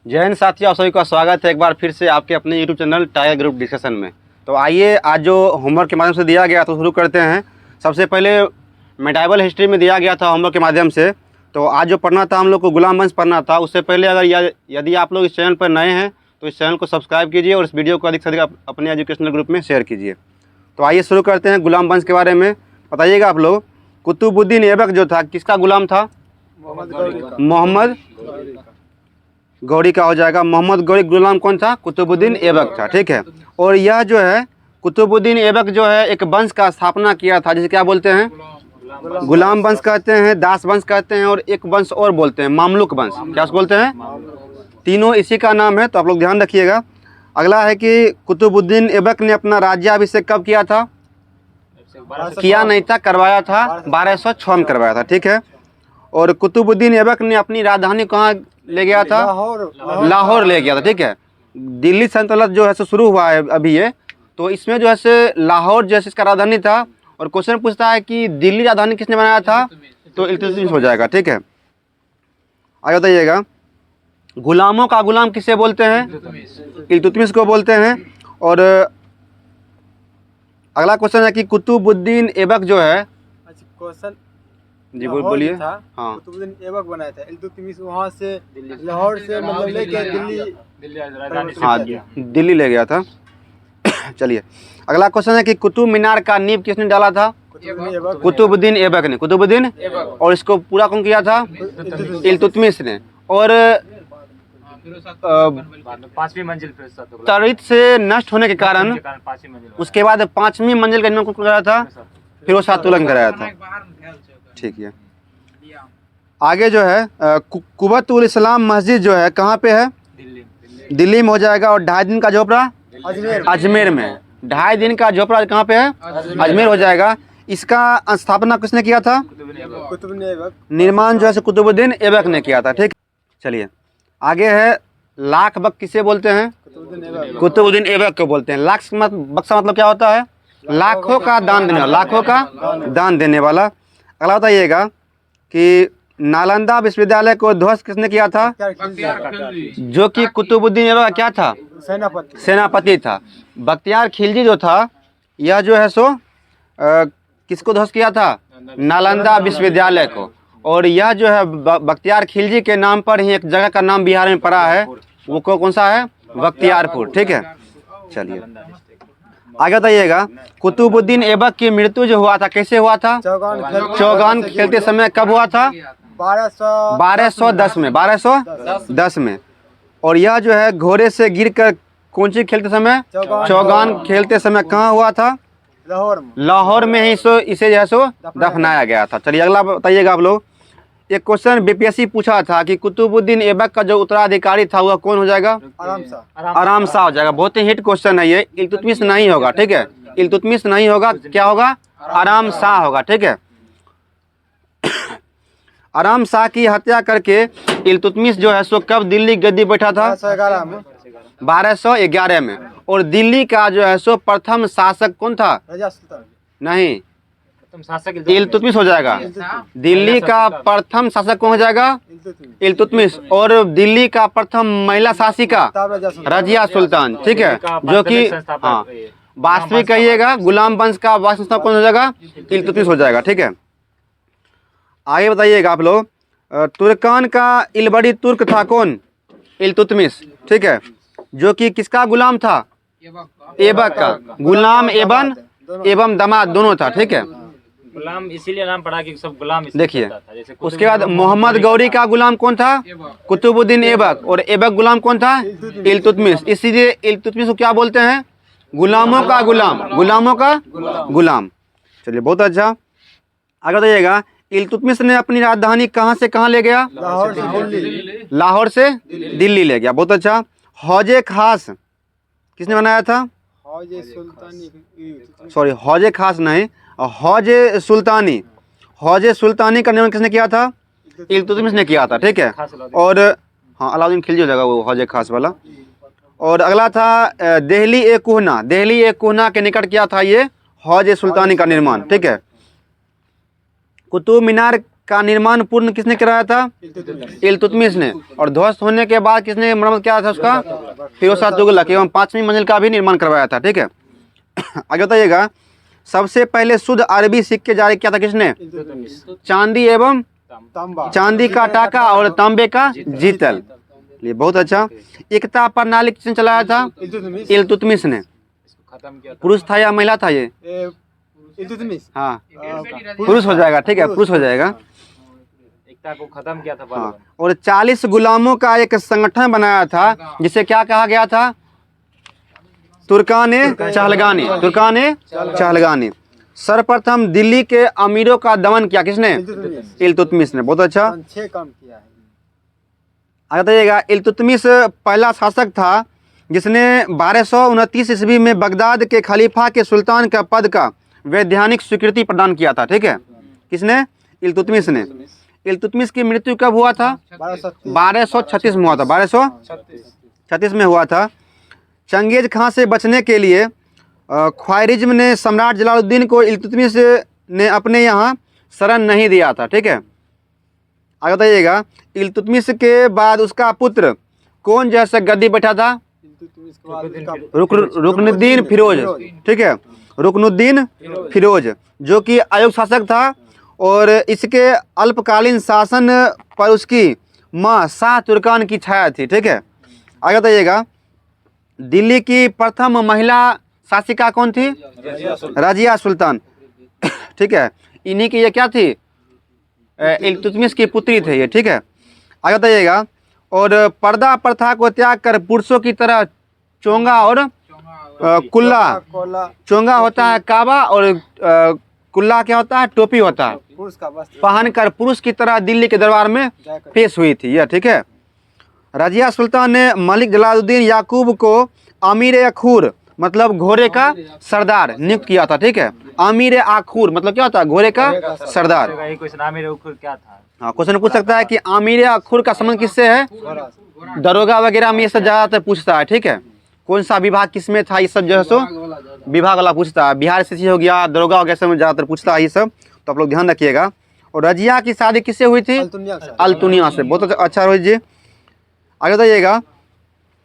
जय हिंद साथियों, आप सभी का स्वागत है एक बार फिर से आपके अपने YouTube channel tiger group discussion में। तो आइए आज जो होमवर्क के माध्यम से दिया गया तो शुरू करते हैं। सबसे पहले मेडाइवल हिस्ट्री में दिया गया था होमवर्क के माध्यम से। तो आज जो पढ़ना था हम लोग को गुलाम वंश पढ़ना था। उससे पहले अगर यदि आप लोग इस चैनल पर नए हैं तो इस चैनल को सब्सक्राइब कीजिए और इस वीडियो को अधिक से अधिक अपने एजुकेशनल ग्रुप में शेयर कीजिए। तो आइए शुरू करते हैं गुलाम वंश के बारे में। बताइएगा आप लोग, कुतुबुद्दीन ऐबक जो था किसका गुलाम था? मोहम्मद गौरी का हो जाएगा। मोहम्मद गौरी गुलाम कौन था? कुतुबुद्दीन ऐबक था। ठीक है। और यह जो है कुतुबुद्दीन ऐबक जो है एक वंश का स्थापना किया था जिसे क्या बोलते हैं? गुलाम वंश कहते हैं, दास वंश कहते हैं और एक वंश और बोलते हैं मामलुक वंश। क्या बोलते हैं? तीनों इसी का नाम है, तो आप लोग ध्यान रखिएगा। अगला है कि कुतुबुद्दीन ऐबक ने अपना राज्याभिषेक कब किया था? किया नहीं था, करवाया था। 1206 में करवाया था। ठीक है। और कुतुबुद्दीन ऐबक ने अपनी राजधानी कहाँ ले गया था? लाहौर ले गया था। ठीक है। दिल्ली सल्तनत जो है सो शुरू हुआ है अभी ये, तो इसमें जो है से लाहौर जैसे इसका राजधानी था। और क्वेश्चन पूछता है कि दिल्ली राजधानी किसने बनाया था? तो इल्तुतमिश हो जाएगा। ठीक है। आगे बताइएगा, गुलामों का गुलाम किसे बोलते हैं? इल्तुतमिश को बोलते हैं। और अगला क्वेश्चन है कि कुतुबुद्दीन ऐबक जो है, क्वेश्चन जी बोलिए। हाँ, कुतुबुद्दीन ऐबक बनाया था। इल्तुतमिश वहाँ से लाहौर से मतलब लेके दिल्ली, हाँ दिल्ली ले गया था। चलिए अगला क्वेश्चन है कि कुतुब मीनार का नींव किसने डाला था? कुतुबुद्दीन ऐबक ने। कुतुबुद्दीन, और इसको पूरा कौन किया था? इल्तुतमिश ने। और 5वीं मंजिल तरीत से नष्ट होने के कारण उसके बाद 5वीं मंजिल का निर्माण कौन कराया था? फिरोज शाह तुगलक कराया था। ठीक है। आगे जो है कुबतुल इस्लाम मस्जिद जो है कहाँ पे है? दिल्ली में हो जाएगा। और 2.5 दिन का झोपड़ा अजमेर में। 2.5 दिन का झोपड़ा कहाँ पे है? अजमेर हो जाएगा। इसका स्थापना किसने किया था? कुतुबुद्दीन ऐबक। निर्माण जो है कुतुबुद्दीन ऐबक ने किया था। ठीक। चलिए आगे है, लाख बख्श किसे बोलते हैं? कुतुबुद्दीन ऐबक को बोलते हैं। लाख बख्शा मतलब क्या होता है? लाखों का दान देने वाला, लाखों का दान देने वाला। अगला बताइएगा कि नालंदा विश्वविद्यालय को ध्वस्त किसने किया था? जो कि कुतुबुद्दीन ऐबक का क्या था? सेनापति था। बख्तियार खिलजी जो था यह जो है सो किसको ध्वस्त किया था? नालंदा विश्वविद्यालय को। और यह जो है बख्तियार खिलजी के नाम पर ही एक जगह का नाम बिहार में पड़ा है, वो कौन सा है? बख्तियारपुर। ठीक है। चलिए आगे बताइएगा, कुतुबुद्दीन ऐबक की मृत्यु जो हुआ था कैसे हुआ था? चौगान खेलते समय कब हुआ था? 1210 में। 1210 में। और यह जो है घोड़े से गिरकर कौन सी खेलते समय? चौगान खेलते समय कहाँ हुआ था? लाहौर में ही सो इसे जो है सो दफनाया गया था। चलिए अगला बताइएगा आप लोग। एक क्वेश्चन बीपीएससी पूछा था कि कुतुबुद्दीन ऐबक का जो उत्तराधिकारी था वह कौन हो जाएगा? आराम शाह हो जाएगा। बहुत ही हिट क्वेश्चन है ये। इल्तुतमिश नहीं होगा। ठीक है। इल्तुतमिश नहीं होगा, क्या होगा? आराम शाह होगा। ठीक है। आराम शाह की हत्या करके इल्तुतमिश जो है सो कब दिल्ली गद्दी बैठा था? 1211 में। और दिल्ली का जो है सो प्रथम शासक कौन था? नहीं, इल्तुतमिश हो जाएगा। दिल्ली का प्रथम शासक कौन हो जाएगा? इल्तुतमिश। और दिल्ली का प्रथम महिला शासिका रजिया सुल्तान। ठीक है। जो कि हाँ वास्तविक कहिएगा गुलाम वंश का वास्तव कौन हो जाएगा? इल्तुतमिश हो जाएगा। ठीक है। आगे बताइएगा आप लोग, तुर्कान का इलबड़ी तुर्क था कौन? इल्तुतमिश। ठीक है। जो कि किसका गुलाम था? ऐबक का। गुलाम एवं दामाद दोनों था। ठीक है। गुलाम इसीलिए नाम पड़ा कि सब गुलाम। देखिए उसके बाद मोहम्मद गौरी का गुलाम कौन था? कुतुबुद्दीन ऐबक। और ऐबक गुलाम कौन था? इल्तुतमिश। इसीलिए इल्तुतमिश को क्या बोलते हैं? गुलामों का गुलाम। गुलामों का गुलाम। चलिए बहुत अच्छा। आगे बताइएगा, इल्तुतमिश ने अपनी राजधानी कहाँ से कहाँ ले गया? लाहौर से दिल्ली ले गया। बहुत अच्छा। हौजे खास किसने बनाया था? सॉरी, हौजे खास नहीं, हौजे सुल्तानी। हौजे सुल्तानी का निर्माण किसने किया था? इल्तुतमिश ने किया था। ठीक है। और हाँ अलाउद्दीन खिलजी हो जाएगा वो हौजे खास वाला। और अगला था दिल्ली ए कोहना। दिल्ली ए कोहना के निकट किया था ये हौजे सुल्तानी का निर्माण। ठीक है। कुतुब मीनार का निर्माण पूर्ण किसने कराया था? इल्तुतमिश ने। और ध्वस्त होने के बाद किसने मरम्मत किया था उसका? फिरोज शाह तुगलक। एवं 5वीं मंजिल का भी निर्माण करवाया था। ठीक है, आगे बताइएगा, सबसे पहले शुद्ध अरबी सिक्के जारी किया था किसने? चांदी एवं तांबा। चांदी का टाका और तांबे का जीतल। ये बहुत अच्छा। एकता प्रणाली किसने चलाया था? इल्तुतमिश। इल्तुतमिश ने। इसको खत्म किया था। पुरुष था या महिला था ये? इल्तुतमिश। हाँ, पुरुष हो जाएगा। ठीक है, पुरुष हो जाएगा। एकता को खत्म किया था हाँ, बाबर। और 40 गुलामों का एक संगठन बनाया था जिसे क्या कहा गया था? तुर्काने चहलगानी। तुर्काने चहलगानी। सर्वप्रथम दिल्ली के अमीरों का दमन किया किसने? इल्तुतमिश। इल्तुतमिश ने। बहुत अच्छा। 6 काम किया है। आगे बताइएगा, इल्तुतमिश पहला शासक था जिसने 1229 ईस्वी में बगदाद के खलीफा के सुल्तान का पद का वैधानिक स्वीकृति प्रदान किया था। ठीक है, किसने? इल्तुतमिश ने। इल्तुतमिश की मृत्यु कब हुआ था? 1236 में हुआ था। 1236 में हुआ था। चंगेज खां से बचने के लिए ख्वारिज्म ने सम्राट जलालुद्दीन को इल्तुतमिश ने अपने यहाँ शरण नहीं दिया था। ठीक है, आगे बताइएगा, इल्तुतमिश के बाद उसका पुत्र कौन जैसे गद्दी बैठा था? इल्तुतमिश के बाद उसका रुकनुद्दीन फिरोज। ठीक है, रुकनुद्दीन फिरोज, जो कि अयोग्य शासक था और इसके अल्पकालीन शासन पर उसकी माँ शाह तुर्कान की छाया थी। ठीक है, आगे बताइएगा, दिल्ली की प्रथम महिला शासिका कौन थी? रजिया सुल्तान। ठीक है, इन्हीं की ये क्या थी? इल्तुतमिश की पुत्री थे ये। ठीक है, आगे बताइएगा, और पर्दा प्रथा को त्याग कर पुरुषों की तरह चोंगा और कुल्ला। कोला चोंगा होता है काबा और कुल्ला क्या होता है? टोपी होता है। पुरुष का वस्त्र पहनकर पुरुष की तरह दिल्ली के दरबार में जाकर पेश हुई थी यह। ठीक है, रजिया सुल्तान ने मलिक जलालुद्दीन याकूब को अमीर अखूर मतलब घोड़े का सरदार नियुक्त किया था। ठीक है, अमीर आखूर मतलब क्या होता है? घोड़े का सरदार। यही क्वेश्चन आमिर उखुर क्या था? हाँ, क्वेश्चन पूछ सकता है कि अमीर आखूर का संबंध किससे है? घोड़ा से। दरोगा वगैरह में ये सब ज्यादातर पूछता है। ठीक है, कौन सा विभाग किसमें था, ये सब जो है सो विभाग वाला पूछता है। बिहार स्थिति हो गया, दरोगा वगैरह में ज्यादातर पूछता है ये सब, तो आप लोग ध्यान रखिएगा। और रजिया की शादी किससे हुई थी? अल्तुनिया से। अल्तुनिया से। बहुत अच्छा रोहित जी, आगे बताइएगा।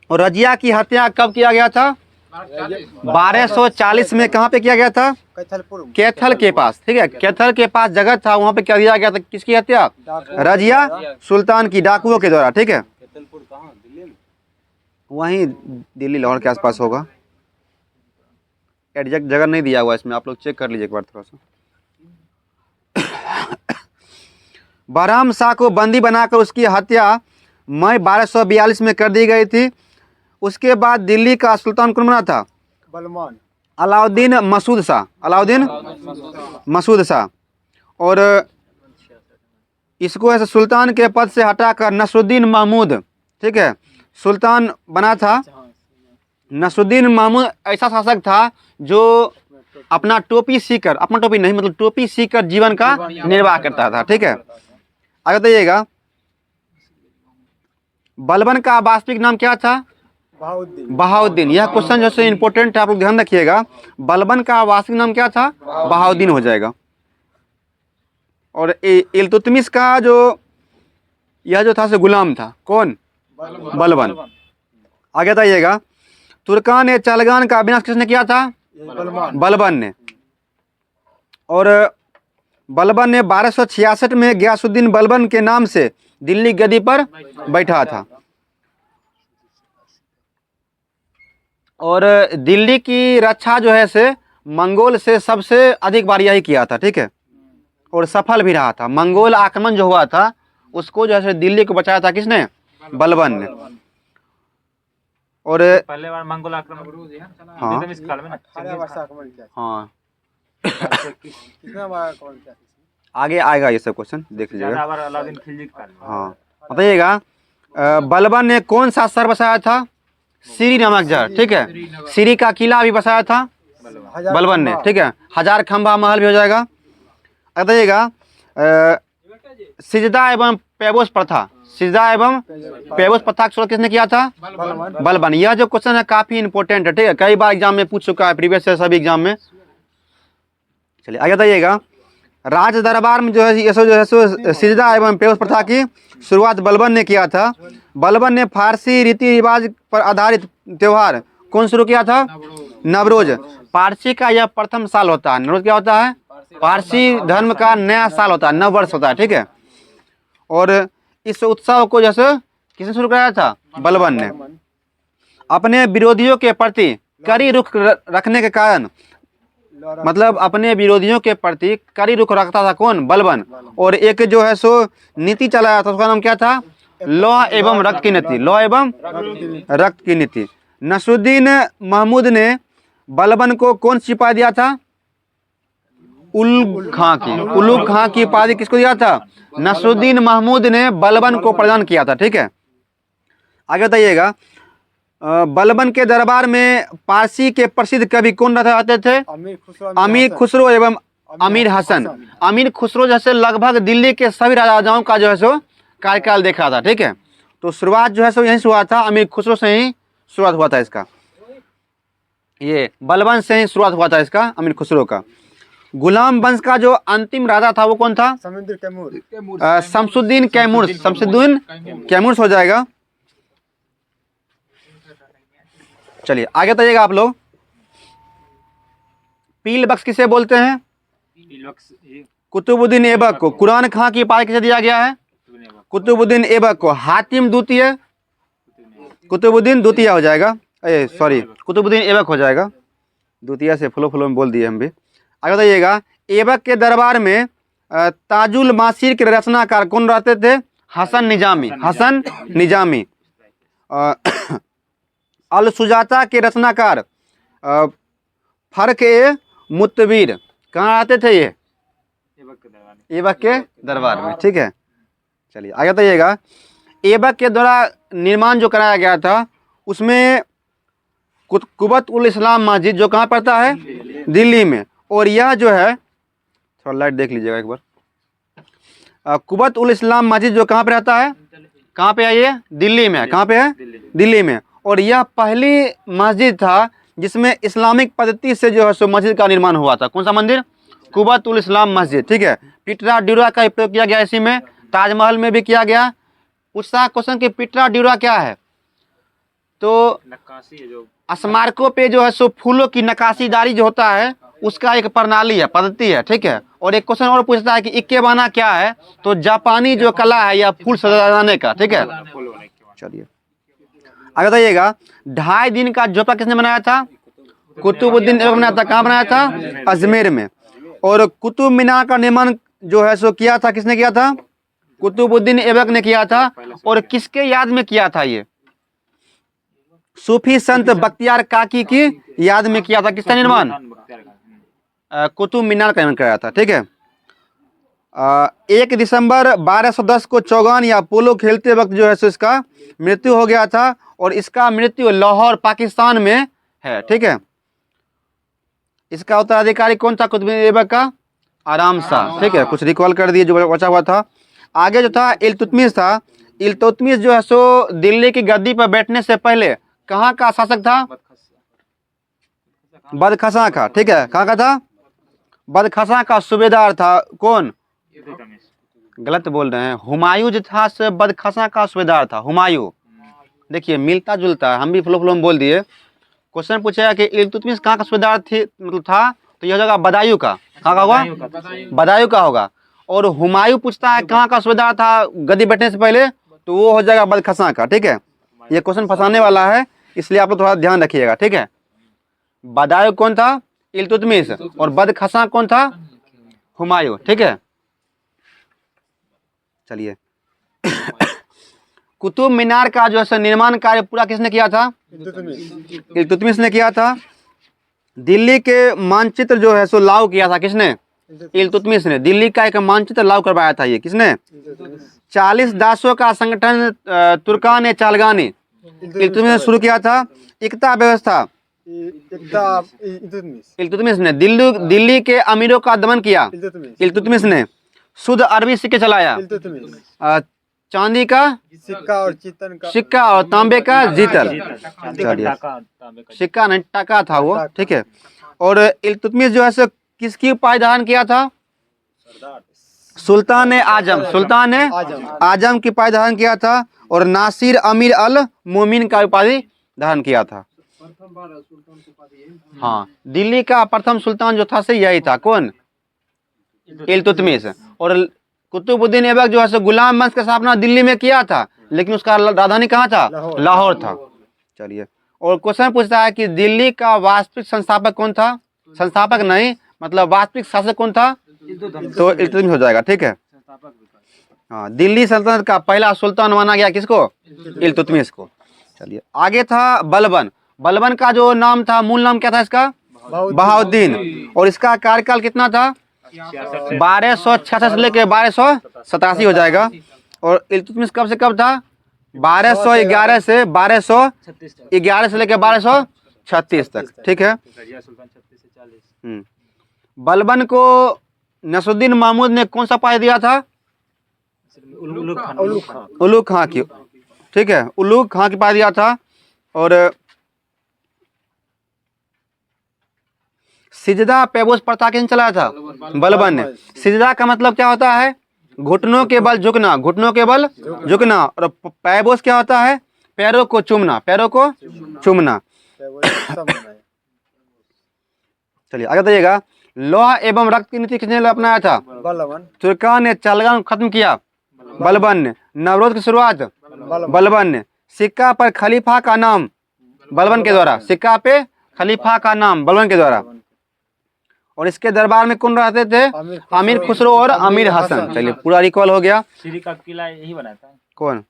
और रजिया की हत्या कब किया गया था? 1240 में। कहाँ पे किया गया था? कैथलपुर। कैथल के पास। ठीक है, कैथल के पास जगह था, वहाँ पे क्या दिया गया था? किसकी हत्या? रजिया सुल्तान की, डाकुओं के द्वारा। ठीक है, कैथलपुर कहाँ? दिल्ली में। वहीं दिल्ली लाहौर के आसपास होगा। एग्जैक्ट जगह नहीं दिया हुआ इसमें, आप लोग चेक कर लीजिए एक बार थोड़ा सा। बहराम शाह को बंदी बनाकर उसकी हत्या मई 1242 में कर दी गई थी। उसके बाद दिल्ली का सुल्तान कौन बना था? बलमान। अलाउद्दीन मसूद शाह। अलाउद्दीन मसूद शाह। और इसको ऐसे सुल्तान के पद से हटाकर नसरुद्दीन महमूद, ठीक है, सुल्तान बना था। नसरुद्दीन महमूद ऐसा शासक था जो अपना टोपी सीकर, अपना टोपी नहीं मतलब टोपी सीकर जीवन का निर्वाह करता था। ठीक है, आगे बताइएगा, बलबन का वास्तविक नाम क्या था? बहाउद्दीन। बहाउद्दीन। यह क्वेश्चन जो है इंपॉर्टेंट है, आप लोग ध्यान रखिएगा। बलबन का वास्तविक नाम क्या था? बहाउद्दीन हो जाएगा। और इल्तुतमिश का जो यह जो था से गुलाम था, कौन? बलबन। आगे बताइएगा, तुर्कान चहलगान का विनाश किसने किया था? बलमान। बलबन ने। और बलबन ने 1266 में गयासुद्दीन बलबन के नाम से दिल्ली गद्दी पर बैठा था। और दिल्ली की रक्षा जो है से मंगोल से सबसे अधिक बार यही किया था। ठीक है, और सफल भी रहा था। मंगोल आक्रमण जो हुआ था उसको जो है दिल्ली को बचाया था किसने? बलबन ने। और पहले बार मंगोल आक्रमण हाँ इल्तुतमिश काल में ना। 18 वर्ष आक्रमण किया। हाँ, कितना बार आक्रमण किया? आगे आएगा ये सब क्वेश्चन, देख लीजिएगा। ज्यादा बार अलाउद्दीन खिलजी के काल में। हाँ, बताइएगा, बलबन ने कौन सा शहर बसाया था? सीरी नामक शहर। ठीक है, सीरी का किला भी बसाया था बलबन ने। ठीक है, 1000 खंभा महल भी हो जाएगा। बताइएगा, सिजदा एवं पैबोस प्रथा, सिजदा एवं पैबोस प्रथा का शुरू किसने किया था? बलबन। यह जो क्वेश्चन है काफी इंपॉर्टेंट है। ठीक है, कई बार एग्जाम में पूछ चुका है, प्रीवियस ईयर सभी एग्जाम में। चलिए आगे बताइएगा, राज दरबार में जो है ये जो है सो सिजदा एवं पेश प्रथा की शुरुआत बलबन ने किया था। बलबन ने फारसी रीति रिवाज पर आधारित त्यौहार कौन शुरू किया था? नवरोज। पारसी का यह प्रथम साल होता है। नवरोज क्या होता है? पारसी धर्म का नया साल होता है, नव वर्ष होता है, ठीक है। और इस उत्सव को जैसे किसने शुरू कराया था? बलबन ने। अपने विरोधियों के प्रति कड़ी रुख रखने के कारण, मतलब अपने विरोधियों के प्रति कड़ी रुख रखता था कौन? बलबन। और एक जो है सो नीति चलाया था, उसका नाम क्या था? लौ एवं रक्त की नीति। लौ एवं रक्त की नीति। नसरुद्दीन महमूद ने बलबन को कौन सी उपाधि दिया था? उल खां की। उलुग खां की उपाधि किसको दिया था? नसरुद्दीन महमूद ने बलबन को प्रदान किया था, ठीक है। आगे बताइएगा, बलबन के दरबार में पारसी के प्रसिद्ध कवि कौन रहते थे? अमीर खुसरो एवं अमीर हसन। अमीर खुसरो जैसे लगभग दिल्ली के सभी राजाओं का जो है सो कार्यकाल देखा था, ठीक है। तो शुरुआत जो है सो यहीं से हुआ था, अमीर खुसरो से ही शुरुआत हुआ था इसका। ये बलबन से ही शुरुआत हुआ था इसका, अमीर खुसरो का। गुलाम वंश का जो अंतिम राजा था वो कौन था? शमसुद्दीन कैमूर। शमसुद्दीन कैमूर हो जाएगा। चलिए आगे बताइएगा आप लोग। पील बख्श किसे बोलते हैं? कुतुबुद्दीन ऐबक को। कुरान खां की उपाधि किसे दिया गया है? कुतुबुद्दीन ऐबक को। हातिम द्वितीय, कुतुबुद्दीन द्वितीय हो जाएगा, सॉरी कुतुबुद्दीन ऐबक हो जाएगा, द्वितीय से फ्लो में बोल दिए हम भी। आगे बताइएगा, ऐबक के दरबार में ताजुल मासीर के रचनाकार कौन रहते थे? हसन निजामी। हसन निजामी। अल सुजाता के रचनाकार फर्क ए मुतबीर कहाँ आते थे? ये ऐबक के दरबार में, ठीक है। चलिए आगे बताइएगा, ऐबक के द्वारा निर्माण जो कराया गया था उसमें कुबत उल इस्लाम मस्जिद जो कहाँ पड़ता है? दिल्ली में। और यह जो है, थोड़ा लाइट देख लीजिएगा एक बार। कुबत उल इस्लाम मस्जिद जो कहाँ पे रहता है? कहाँ पे है ये? दिल्ली में। कहाँ पे है? दिल्ली में। और यह पहली मस्जिद था जिसमें इस्लामिक पद्धति से जो है सो मस्जिद का निर्माण हुआ था। कौन सा मंदिर? कुबत उल इस्लाम मस्जिद, ठीक है। पिटरा ड्यूरा का उपयोग किया गया इसी में। ताजमहल में भी किया गया। पूछता क्वेश्चन कि पिटरा ड्यूरा क्या है? तो नक्काशी है जो स्मारकों पे जो है सो फूलों की नक्काशीदारी जो होता है उसका एक प्रणाली है, पद्धति है, ठीक है। और एक क्वेश्चन और पूछता है कि इक्केबाना क्या है? तो जापानी जो कला है या फूल सजाने का, ठीक है। चलिए आगे बताइएगा, 2.5 दिन का जोपा किसने बनाया था? कुतुबुद्दीन ऐबक बनाया था। कहाँ बनाया था? अजमेर में। और कुतुब मीनार का निर्माण जो है सो किया था, किसने किया था? कुतुबुद्दीन ऐबक ने किया था। और किसके याद में किया था? ये सूफी संत बख्तियार काकी की याद में किया था। किसका निर्माण? कुतुब मीनार का निर्माण कराया था, ठीक है। 1 दिसंबर 1210 को चौगान या पोलो खेलते वक्त जो है सो इसका मृत्यु हो गया था। और इसका मृत्यु लाहौर पाकिस्तान में है, ठीक है। इसका उत्तराधिकारी कौन था कुतुबुद्दीन ऐबक का? आराम शाह, ठीक है। कुछ रिकॉल कर दिए जो बचा हुआ था। आगे जो था इल्तुतमिश था। इल्तुतमिश जो है सो दिल्ली की गद्दी पर बैठने से पहले कहाँ का शासक था? बदखशां का, ठीक है। कहाँ का था? बदखशां का सूबेदार था। कौन? गलत बोल रहे हैं, हुमायूं जो था से बदखशां का सूबेदार था, हुमायूं। देखिए मिलता जुलता है, हम भी फ्लो में बोल दिए। क्वेश्चन पूछेगा कि इल्तुतमिश कहाँ का सूबेदार थी मतलब था, तो यह जगह बदायूं का। कहाँ का होगा? बदायूं का होगा। और हुमायूं पूछता है कहाँ का सूबेदार था गद्दी बैठने से पहले, तो वो हो जाएगा बदखशां का, ठीक है। ये क्वेश्चन फंसाने वाला है, इसलिए आप लोग थोड़ा ध्यान रखिएगा, ठीक है। बदायूं कौन था? इल्तुतमिश। और बदखशां कौन था? हुमायूं, ठीक है। चलिए कुतुब मीनार का जो है निर्माण कार्य पूरा किसने किया था? इल्तुतमिश ने किया था। दिल्ली के मानचित्र जो है सो लागू किया था किसने? इल्तुतमिश ने। दिल्ली का एक मानचित्र लागू करवाया था, ये किसने? 40 दासों का संगठन तुर्कान ए चालगानी इल्तुतमिश ने शुरू किया था। एकता व्यवस्था इल्तुतमिश ने। दिल्ली के अमीरों का दमन किया इल्तुतमिश ने। शुद्ध अरबी सिक्के चलाया। चांदी का सिक्का और तांबे का जीतल। सिक्का नहीं टाका था वो, ठीक है। और इल्तुतमिश जो है सो किसकी उपाधि धारण किया था? सुल्तान आजम, सुल्तान आजम की उपाधि धारण किया था और नासिर अमीर अल मोमिन का उपाधि धारण किया था। हाँ, दिल्ली का प्रथम सुल्तान जो था सही यही था, कौन? इल्तुतमिश। और कुतुबुद्दीन ऐबक जो है सो गुलाम वंश का स्थापना दिल्ली में किया था, लेकिन उसका राजधानी कहाँ था? लाहौर था। चलिए, और क्वेश्चन पूछता है कि दिल्ली का वास्तविक संस्थापक कौन था? संस्थापक नहीं, मतलब वास्तविक शासक कौन था? तो इल्तुतमिश हो जाएगा, ठीक है। हाँ, दिल्ली सल्तनत का पहला सुल्तान माना गया किसको? इल्तुतमिश को। चलिए, आगे था बलबन। बलबन का जो नाम था, मूल नाम क्या था इसका? बहाउद्दीन। और इसका कार्यकाल कितना था? 1266 से लेकर 1287 हो जाएगा। और इल्तुतमिश कब से कब था? 1211 से 1211 से लेकर 1236 तक, ठीक है। बलबन को नसरुद्दीन महमूद ने कौन सा उपाधि दिया था? उलुग खां की, ठीक है, उलुग खां की उपाधि दिया था। और सिजदा पेबोस प्रथा किसने चलाया था? बलबन ने। सिजदा का मतलब क्या होता है? घुटनों के बल झुकना, घुटनों के बल झुकना। और पेबोस क्या होता है? पैरों को चूमना, पैरों को चूमना। चलिए आगे बताइएगा, लोहा एवं रक्त की नीति किसने अपनाया था? बलबन। तुर्कान ने चालगान खत्म किया, बलबन ने। नवरोज की शुरुआत बलबन ने। सिक्का पर खलीफा का नाम बलबन के द्वारा, सिक्का पे खलीफा का नाम बलबन के द्वारा। और इसके दरबार में कौन रहते थे? अमीर खुसरो और अमीर हसन। चलिए, पूरा रिकॉल हो गया। श्री का किला यही बना था। कौन?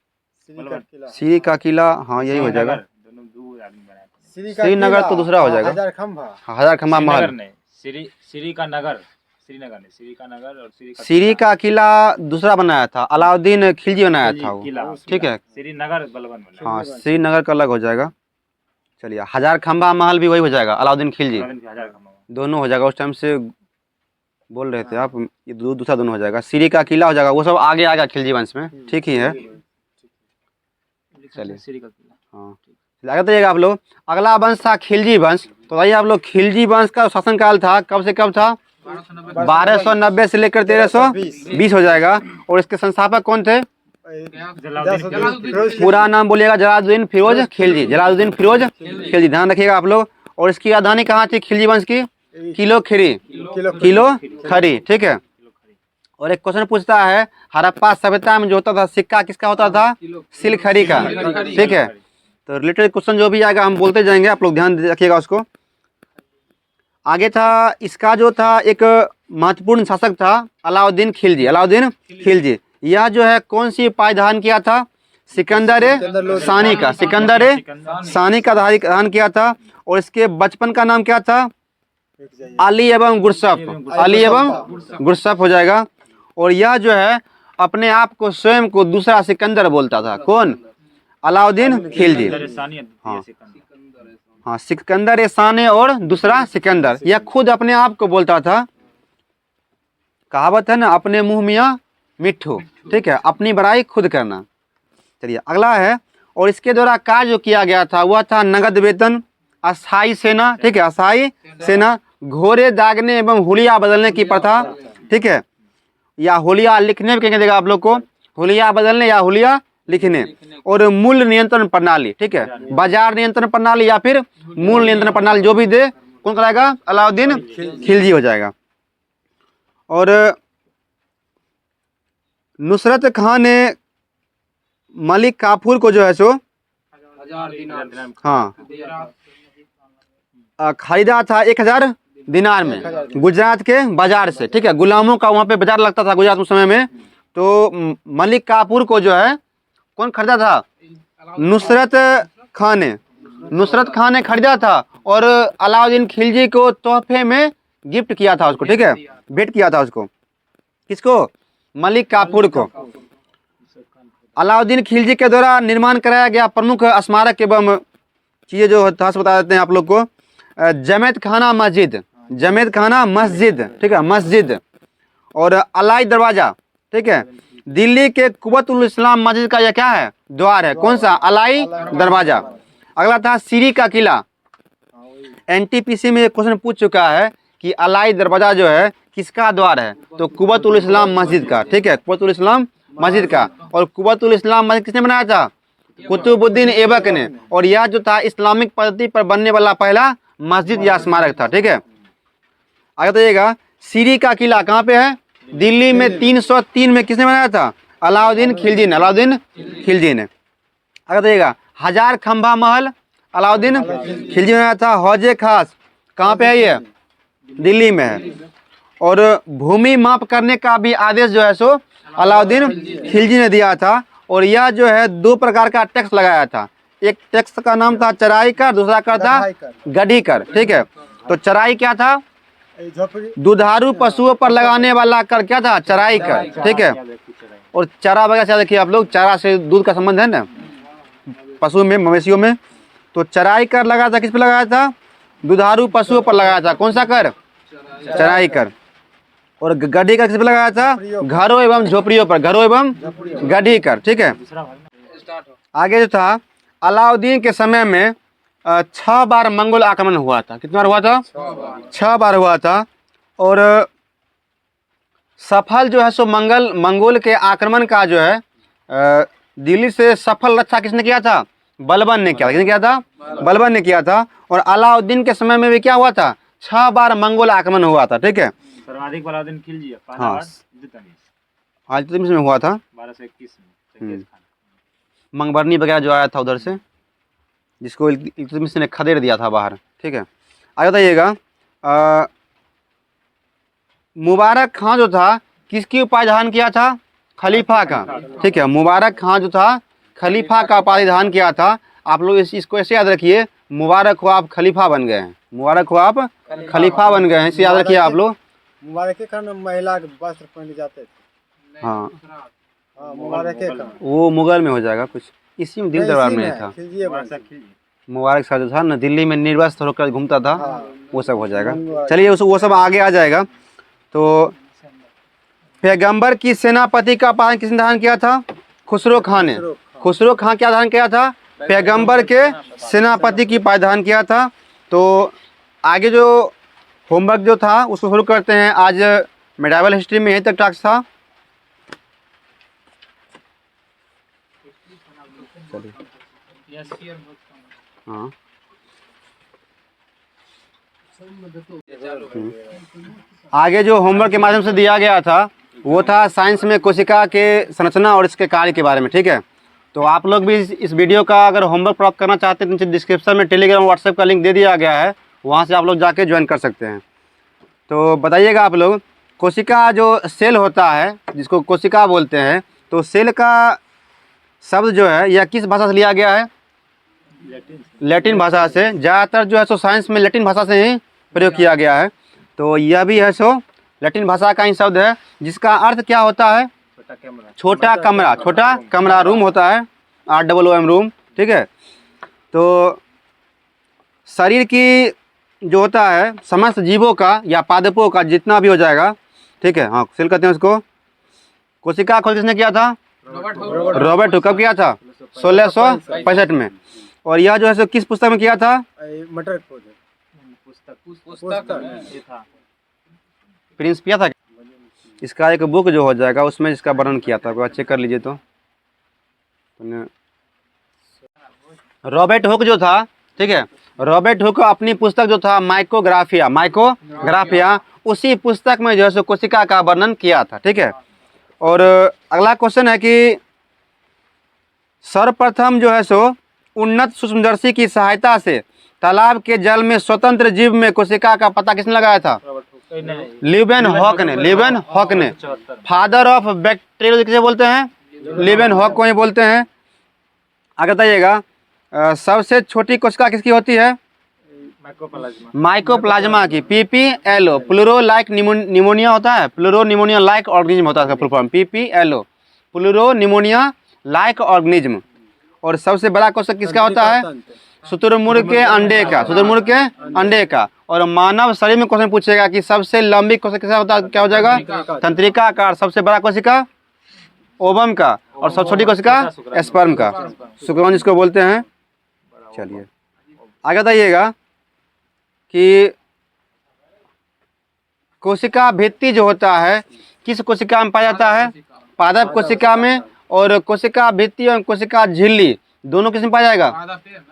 श्री का किला, हाँ यही हो जाएगा। दोनों दो आदमी बनाए थे। श्रीनगर तो दूसरा हो जाएगा। हजार खंभा। हजार खंभा महल। श्रीनगर नहीं, श्री का नगर, श्रीनगर नहीं, श्री का नगर और श्री का किला दूसरा बनाया था, अलाउद्दीन खिलजी बनाया था वो, किला, ठीक है। श्रीनगर बलबन बना। हाँ, श्रीनगर का अलग हो जाएगा। चलिए, हजार खंभा महल भी वही हो जाएगा, अलाउद्दीन खिलजी, हजार खंभा दोनों हो जाएगा। उस टाइम से बोल रहे थे आप, ये दूसरा दोनों हो जाएगा। श्री का किला हो जाएगा, वो सब आगे आएगा खिलजी वंश में, ठीक ही है। चलिए, श्री का किला। हाँ, आगे बताइएगा आप लोग। अगला वंश था खिलजी वंश। तो बताइए आप लोग, खिलजी वंश का शासनकाल था कब से कब था? 1290 से लेकर 1320 हो जाएगा। और इसके संस्थापक कौन थे? पूरा नाम बोलिएगा, जलालुद्दीन फिरोज खिलजी, जलालुद्दीन फिरोज खिलजी, ध्यान रखिएगा आप लोग। और इसकी राजधानी कहाँ थी खिलजी वंश की? किलो खरी, ठीक है। और एक क्वेश्चन पूछता है, हड़प्पा सभ्यता में जो होता था सिक्का किसका होता था? सिलखरी का, ठीक है। तो रिलेटेड क्वेश्चन जो भी आएगा हम बोलते जाएंगे, आप लोग ध्यान रखिएगा उसको। आगे था, इसका जो था एक महत्वपूर्ण शासक था अलाउद्दीन खिलजी, अलाउद्दीन खिलजी। यह जो है कौन सी उपाधि धारण किया था? सिकंदर सानी का, सिकंदर सानी का धारण किया था। और इसके बचपन का नाम क्या था? अली एवं गुरसफ, अली एवं गुरसफ हो जाएगा। और यह जो है अपने आप को स्वयं को दूसरा सिकंदर बोलता था, कौन? अलाउद्दीन खिलजी। हाँ हाँ, सिकंदर साने और दूसरा सिकंदर, यह खुद अपने आप को बोलता था। कहावत है ना, अपने मुंह मियाँ मिट्ठू, ठीक है, अपनी बड़ाई खुद करना। चलिए अगला है, और इसके द्वारा कार्य जो किया गया था वह था नगद वेतन, अस्थायी सेना, ठीक है, अस्थायी सेना, घोड़े दागने एवं हुलिया बदलने की प्रथा, ठीक है, या हुलिया लिखने भी कहेंगे आप लोग को, हुलिया बदलने या हुलिया लिखने। और मूल्य नियंत्रण प्रणाली, ठीक है, बाजार नियंत्रण प्रणाली या फिर मूल्य नियंत्रण प्रणाली, जो भी दे कौन कराएगा? अलाउद्दीन खिलजी हो जाएगा। और नुसरत खान ने मलिक काफूर को जो है सो हाँ खरीदा था 1000 दिनार में गुजरात के बाजार से, ठीक है। गुलामों का वहाँ पे बाजार लगता था गुजरात उस समय में। तो मलिक काफूर को जो है कौन खरीदा था? नुसरत खान ने, नुसरत खान ने खरीदा था। और अलाउद्दीन खिलजी को तोहफे में गिफ्ट किया था उसको, ठीक है, भेंट किया था उसको। किसको? मलिक काफूर को। अलाउद्दीन खिलजी के द्वारा निर्माण कराया गया प्रमुख स्मारक एवं चीज़ें जो था बता देते हैं आप लोग को। जमेत खाना मस्जिद, जमेत खाना मस्जिद, ठीक है, मस्जिद। और अलाई दरवाजा, ठीक है, दिल्ली के कुवतुल इस्लाम मस्जिद का यह क्या है? द्वार है, कौन सा? अलाई दरवाजा। अगला था सीरी का किला। एनटीपीसी में एक क्वेश्चन पूछ चुका है कि अलाई दरवाजा जो है किसका द्वार है? तो कुव्वतुल इस्लाम मस्जिद का, ठीक है, कुव्वतुल इस्लाम मस्जिद का। और कुव्वतुल इस्लाम मस्जिद किसने बनाया था? कुतुबुद्दीन ऐबक ने। और यह जो था इस्लामिक पद्धति पर बनने वाला पहला मस्जिद या स्मारक था, ठीक है। आगे बताइएगा, सीरी का किला कहाँ पे है? दिल्ली में 303 में किसने बनाया था? अलाउद्दीन खिलजी ने, अलाउद्दीन खिलजी ने। आगे बताइएगा, हजार खंभा महल अलाउद्दीन खिलजी ने बनाया था। हौजे खास कहाँ पे है? ये दिल्ली में है। और भूमि माप करने का भी आदेश जो है सो अलाउद्दीन खिलजी ने दिया था। और यह जो है 2 प्रकार का टैक्स लगाया था। एक टैक्स का नाम था चराई कर, दूसरा कर था गढ़ी कर, ठीक है। तो चराई क्या था? दुधारू पशुओं पर लगाने वाला कर क्या था? चराई कर, ठीक है। और चारा वगैरह से देखिए आप लोग, चारा से दूध का संबंध है ना पशु में, मवेशियों में। तो चराई कर लगाया था, किस पे लगाया था? दुधारू पशुओं पर लगाया था। कौन सा कर? चराई कर। और गड्ढी कर किस पे लगाया था? घरों एवं झोपड़ियों पर, घरों एवं गड्ढी कर, ठीक है। आगे जो था, अलाउद्दीन के समय में 6 बार मंगोल आक्रमण हुआ था। कितना बार हुआ था? 6 बार हुआ था। और सफल जो है सो मंगोल के आक्रमण का जो है दिल्ली से सफल रक्षा किसने किया था? बलबन ने किया था। किसने किया था? बलबन ने किया था। और अलाउद्दीन के समय में भी क्या हुआ था? 6 बार मंगोल आक्रमण हुआ था, ठीक है। सर्वाधिक अलाउद्दीन खिलजी, हाँ, आज में हुआ था 1221 में। मंगबरनी वगैरह जो आया था उधर से, जिसको इल्तुतमिश ने खदेड़ दिया था बाहर, ठीक है। आगे बताइएगा, मुबारक खां जो था किसकी उपाधि धारण किया था? खलीफा का, ठीक है। मुबारक खां जो था खलीफा का उपाधि धारण किया था। आप लोग इसको ऐसे याद रखिए, मुबारक हो आप खलीफा बन गए हैं, मुबारक हो आप खलीफा बन गए हैं, इसे याद रखिए आप लोग। मुबारक के खान महिला के वस्त्र पहने जाते थे। हाँ, मुबारक के खान वो मुगल में हो जाएगा कुछ, इसी में दिल्ली दरबार में था। मुबारक शाह जो था ना दिल्ली में निर्वस्त्र होकर घूमता था, वो सब हो जाएगा। चलिए वो सब आगे आ जाएगा। तो पैगंबर की सेनापति का पालन किसने धारण किया था? खुसरो खां ने। खुसरो खां क्या धारण किया था? पैगंबर के सेनापति की उपाधि धारण किया था। तो आगे जो होमवर्क जो था उसको शुरू करते हैं। आज मेडावल हिस्ट्री में यहीं तक टास्क था। हाँ, आगे जो होमवर्क के माध्यम से दिया गया था वो था साइंस में कोशिका के संरचना और इसके कार्य के बारे में, ठीक है। तो आप लोग भी इस वीडियो का अगर होमवर्क प्राप्त करना चाहते हैं तो नीचे डिस्क्रिप्शन में टेलीग्राम व्हाट्सएप का लिंक दे दिया गया है, वहाँ से आप लोग जाके ज्वाइन कर सकते हैं। तो बताइएगा आप लोग, कोशिका जो सेल होता है जिसको कोशिका बोलते हैं, तो सेल का शब्द जो है यह किस भाषा से लिया गया है? लैटिन भाषा से। ज़्यादातर जो है सो साइंस में लैटिन भाषा से ही प्रयोग किया गया है। तो यह भी है सो लैटिन भाषा का ही शब्द है, जिसका अर्थ क्या होता है? छोटा कमरा, छोटा कमरा, रूम होता है, ROOM रूम, ठीक है। तो शरीर की जो होता है समस्त जीवों का या पादपों का जितना भी हो जाएगा, ठीक है, हाँ, सेल कहते हैं उसको। कोशिका खोज किसने किया था? Robert Hooke. कब किया था? 1665 में। और यह जो है सो किस पुस्तक में किया था? मटर खोज पुस्तक प्रिंस पिया था। इसका एक बुक जो हो जाएगा उसमें इसका वर्णन किया था, चेक कर लीजिए। तो रॉबर्ट हुक जो था, ठीक है, रॉबर्ट हुक अपनी पुस्तक जो था माइक्रोग्राफिया, उसी पुस्तक में जो है सो कोशिका का वर्णन किया था, ठीक है। और अगला क्वेश्चन है कि सर्वप्रथम जो है सो उन्नत सूक्ष्मदर्शी की सहायता से तालाब के जल में स्वतंत्र जीव में कोशिका का पता किसने लगाया था? ल्यूवेनहॉक ने। फादर ऑफ बैक्टीरियोलॉजी किसे बोलते हैं? ल्यूवेनहॉक को ही बोलते हैं। आगे बताइएगा, सबसे छोटी कोशिका किसकी होती है? माइकोप्लाज्मा की। PPLO, प्लूरो लाइक निमोनिया होता है, प्लूरो निमोनिया लाइक ऑर्गेनिज्म होता है full form, PPLO, pleuro pneumonia like organism. और सबसे बड़ा कोशिका किसका होता है? शुतुरमुर्ग के अंडे का, शुतुरमुर्ग के अंडे का। और मानव शरीर में क्वेश्चन पूछेगा कि सबसे लंबी कोशिका किसका होता है? क्या हो जाएगा? तंत्रिका आकार। सबसे बड़ा कोशिका ओवम का, और सबसे छोटी कोशिका स्पर्म का, शुक्राणु जिसको बोलते हैं। चलिए आगे बताइएगा कि कोशिका भित्ति जो होता है किस कोशिका में पाया जाता है? पादप कोशिका में। और कोशिका भित्ति और कोशिका झिल्ली दोनों किस में पाया जाएगा?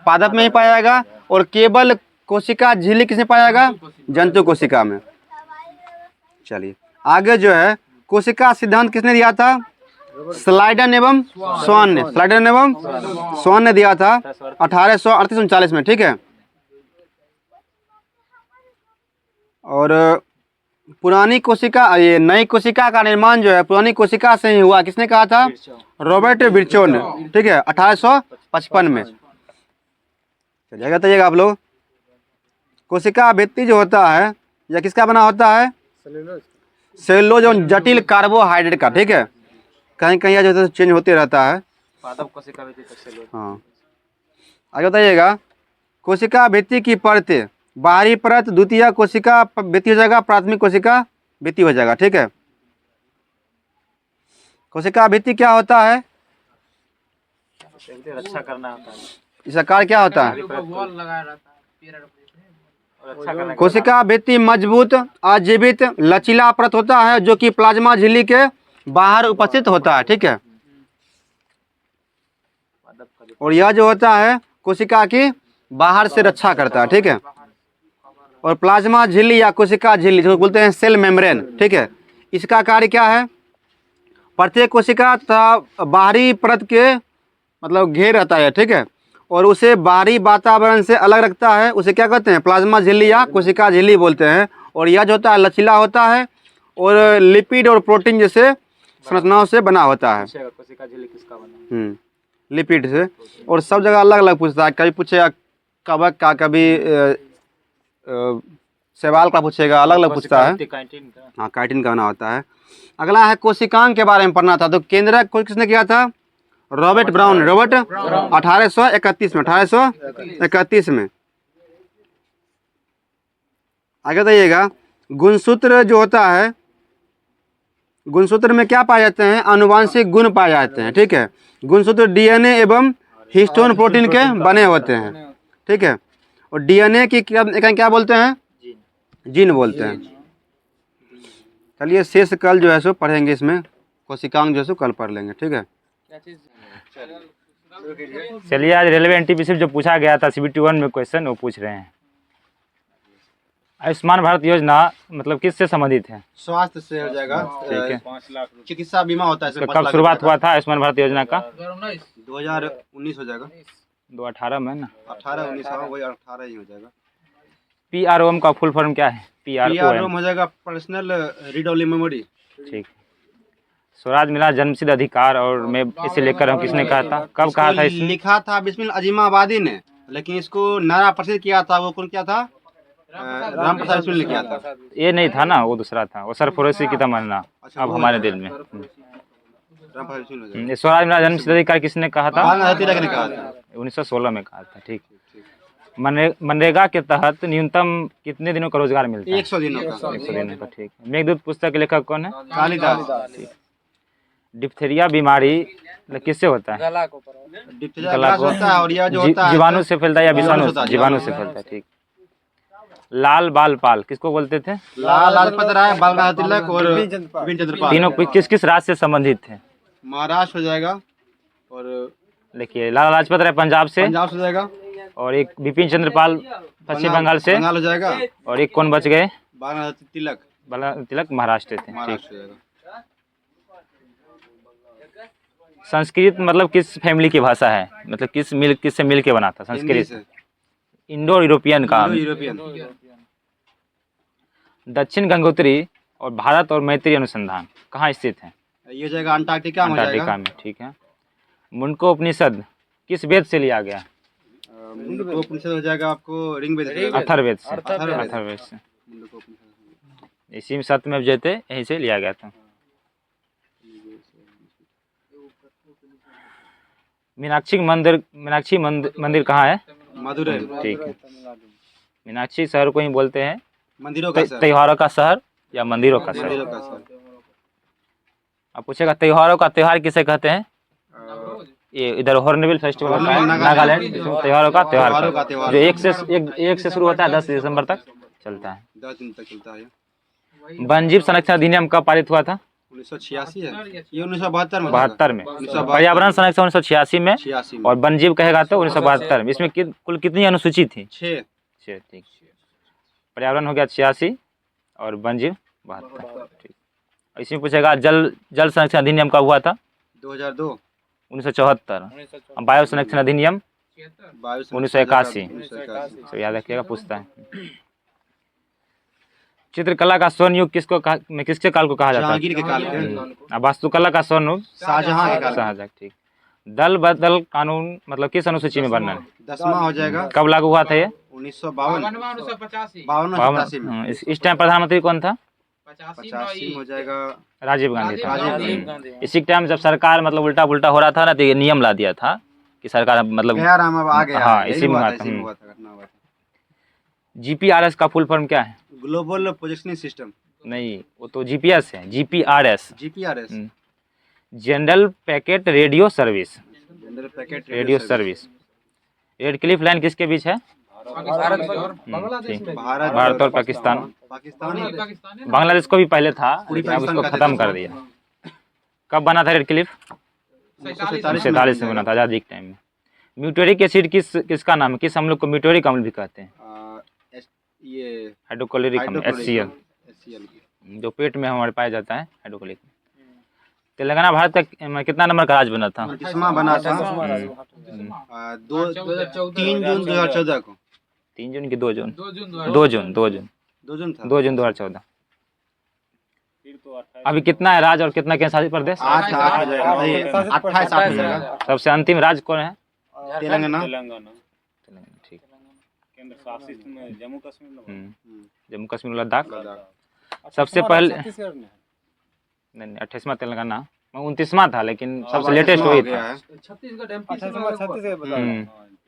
पादप में ही पाया जाएगा। और केवल कोशिका झिल्ली किस में पाया जाएगा? जंतु कोशिका में। चलिए आगे जो है कोशिका सिद्धांत किसने दिया था? स्लाइडन एवं स्वान ने। स्लाइडन एवं स्वान ने दिया था 1838-39 में, ठीक है। और पुरानी कोशिका, ये नई कोशिका का निर्माण जो है पुरानी कोशिका से ही हुआ, किसने कहा था? रॉबर्ट बिरचो ने, ठीक है, 1855 में। चलिए बताइएगा आप लोग, कोशिका भित्ति जो होता है यह किसका बना होता है? सेलुलोज और जटिल कार्बोहाइड्रेट का, ठीक है। कहीं कहीं जो है चेंज होते रहता है। पादप कोशिका भित्ति तक से हाँ आगे बताइएगा, कोशिका भित्ति की परतें, बाहरी परत द्वितीय कोशिका भित्ति हो जाएगा, प्राथमिक कोशिका भित्ति हो जाएगा, ठीक है। कोशिका भित्ति क्या होता है? रक्षा करना होता है, इसका कार्य क्या होता है? कोशिका भित्ति मजबूत, अजीवित, लचीला परत होता है जो कि प्लाज्मा झिल्ली के बाहर उपस्थित होता है, ठीक है। और यह जो होता है कोशिका की बाहर से रक्षा करता है, ठीक है। और प्लाज्मा झिल्ली या कोशिका झिल्ली जो बोलते हैं सेल मेम्ब्रेन, ठीक है, इसका कार्य क्या है? प्रत्येक कोशिका तथा बाहरी परत के मतलब घेर रहता है, ठीक है, और उसे बाहरी वातावरण से अलग रखता है, उसे क्या कहते हैं? प्लाज्मा झिल्ली या कोशिका झिल्ली बोलते हैं। और यह जो होता है लचीला होता है और लिपिड और प्रोटीन जैसे संरचनाओं से बना होता है। कोशिका झिल्ली किसका बना? लिपिड से। और सब जगह अलग अलग पूछता है, कभी पूछेगा कवक का, कभी शैवाल का पूछेगा, अलग अलग पूछता है। हाँ काइटिन का बना होता है। अगला है कोशिकांग के बारे में पढ़ना था, तो केंद्रक को किसने किया था? Robert brown. रॉबर्ट 1831 में, 1831 में। आगे बताइएगा, गुणसूत्र जो होता है, गुणसूत्र में क्या पाए जाते हैं? आनुवांशिक गुण पाए जाते हैं, ठीक है। गुणसूत्र डीएनए एवं हिस्टोन प्रोटीन के बने होते हैं, ठीक है। और डीएनए की क्या बोलते हैं? जीन बोलते हैं। चलिए शेष कल जो है सो पढ़ेंगे, इसमें कोशिकांग जो है सो कल पढ़ लेंगे, ठीक है। चलिए आज रेलवे एनटीपीसी जो पूछा गया था CBT 1 में क्वेश्चन वो पूछ रहे हैं। आयुष्मान भारत योजना मतलब किससे संबंधित है? स्वास्थ्य से हो जाएगा, ठीक है। चिकित्सा बीमा होता है। कब शुरुआत हुआ था आयुष्मान भारत योजना का? 2019 हो जाएगा, 2018 में ना? 18-19, हाँ वही 18 ही हो जाएगा। PROM का फुल फॉर्म क्या है? PROM हो जाएगा पर्सनल रीड ओनली मेमोरी, ठीक। स्वराज मिला जन्मसिद्ध अधिकार और मैं इसे लेकर हम किसने कहा था? कब कहा था? इसने लिखा था बिस्मिल अजीमाबादी ने, लेकिन इसको नारा प्रसिद्ध किया था वो कौन? क्या था? राम प्रसाद बिस्मिल ने किया था। ये नहीं था ना, वो दूसरा था, वो सरफरोशी की तमन्ना अब हमारे दिल में। राम प्रसाद बिस्मिल हो जाएगा। स्वराज मिला जन्मसिद्ध अधिकार किसने कहा था? बाल गंगाधर तिलक ने कहा था, 1916 में कहा था, ठीक। मनरेगा के तहत न्यूनतम कितने दिनों का रोजगार मिलता है? 100 दिनों का। 100 दिनों का, ठीक। मेघदूत पुस्तक के लेखक कौन है? कालिदास। डिप्थीरिया बीमारी किससे होता है? डिप्थीरिया ग्रास होता है, और यह जो होता है जीवाणु से फैलता है या विषाणु? जीवाणु जीवाणु से फैलता है, ठीक। लाल बाल पाल किसको बोलते थे? लाला लाजपत राय, बाल गंगाधर तिलक और बिपिन चंद्र पाल। तीनों किस किस राज्य से संबंधित थे? महाराष्ट्र हो जाएगा, और देखिए लाला लाजपत राय पंजाब से, पंजाब हो जाएगा, और एक बिपिन चंद्र पाल पश्चिम बंगाल से, बंगाल हो जाएगा, और एक कौन बच गए? बाल गंगाधर तिलक, बाला तिलक महाराष्ट्र थे, ठीक। महाराष्ट्र हो जाएगा। संस्कृत मतलब किस फैमिली की भाषा है? मतलब किससे मिल के बना था संस्कृत? इंडो यूरोपियन का। यूरोपियन। दक्षिण गंगोत्री और भारत और मैत्री अनुसंधान कहाँ स्थित है? ये हो जाएगा अंटार्कटिका में, अंटार्कटिका में, ठीक है। मुंडको उपनिषद किस वेद से लिया गया? मुंडको उपनिषद हो जाएगा आपको ऋग्वेद से, अथर्ववेद से। अथर्ववेद। अथर्ववेद से। मुंडको उपनिषद इसी में सत्यमेव जयते यहीं से लिया गया था। मीनाक्षी मंदिर कहाँ है? मदुरै, ठीक है। मीनाक्षी शहर को ही बोलते हैं मंदिरों का शहर, त्योहारों का शहर या मंदिरों का मंदिरों शहर? का शहर। अब पूछेगा त्योहारों का त्योहार किसे कहते हैं? ये इधर हॉर्नबिल फेस्टिवल होता है नागालैंड, त्योहारों का त्योहार का, जो एक से शुरू होता है 10 दिसंबर तक चलता है। 10 दिन तक चलता है। वन्यजीव संरक्षण अधिनियम कब पारित हुआ था? 1986 है, ये 1972 में 72 में। 1972 पर्यावरण संरक्षण 1986 में 86 में और वन्यजीव कहेगा तो 1972 में। इसमें कुल कितनी अनुसूची थी? 6। 6। ठीक। पर्यावरण हो गया 86 और वन्यजीव 72। ठीक। इसमें पूछेगा जल संरक्षण अधिनियम कब हुआ था? 2002। 1974। वायु संरक्षण अधिनियम 1981। 1981। तो याद रखिएगा, पूछता है। चित्रकला का स्वर्ण युग किसके काल को कहा जाता है? जहांगीर के काल के। अब वास्तुकला का स्वर्ण युग शाहजहां के काल के। शाहजहां। ठीक। दल बदल कानून मतलब किस अनुसूची में वर्णन है? 10वां हो जाएगा। कब लागू हुआ था ये? 1952। 52। में। इस टाइम प्रधानमंत्री कौन था? 85 हो जाएगा। राजीव गांधी था। राजीव गांधी। इसी टाइम जब सरकार मतलब उल्टा पुल्टा हो रहा था ना, तो ये नियम ला दिया था कि सरकार मतलब गया राम अब आ गया। हाँ, यही इसी में हुआ हुआ था, था। इसी में हुआ था, घटना हुआ था। जीपीआरएस का फुल फॉर्म क्या है? Global positioning system. नहीं, वो तो जीपीएस है। GPRS GPRS. General packet radio service. General packet radio service. Red Cliff line किसके बीच है? भारत भारत और पाकिस्तान। पाकिस्तान। बांग्लादेश को भी पहले था, पूरी लेकिन अब पाकिस्तान उसको का खत्म देश कर दिया। कब बना था रेड क्लिफ? 47 में बना था, आजादी के टाइम में। म्यूटेरिक एसिड किसका नाम है? किस हम लोग को म्यूटेरिक अम्ल भी कहते हैं? ये हाइड्रोक्लोरिक अम्ल, HCl, जो पेट में हमारे पाया जाता है, हाइड्रोक्लोरिक। तेलंगाना भारत का कितना नंबर का राज्य बना था? 29वां बना था। 3 जून 2014 को। 3 जून की 2 जून? 2 जून 2014। अभी कितना है राज्य और कितना केंद्र शासित प्रदेश? 8 हो जाएगा। 28 हो जाएगा। सबसे अंतिम राज्य कौन है? तेलंगाना। ठीक। केंद्र शासित में जम्मू कश्मीर, लद्दाख। सबसे पहले छत्तीसगढ़ में नहीं 28वां तेलंगाना, 29वां था, लेकिन सबसे लेटेस्ट वही था। छत्तीसगढ़ बता।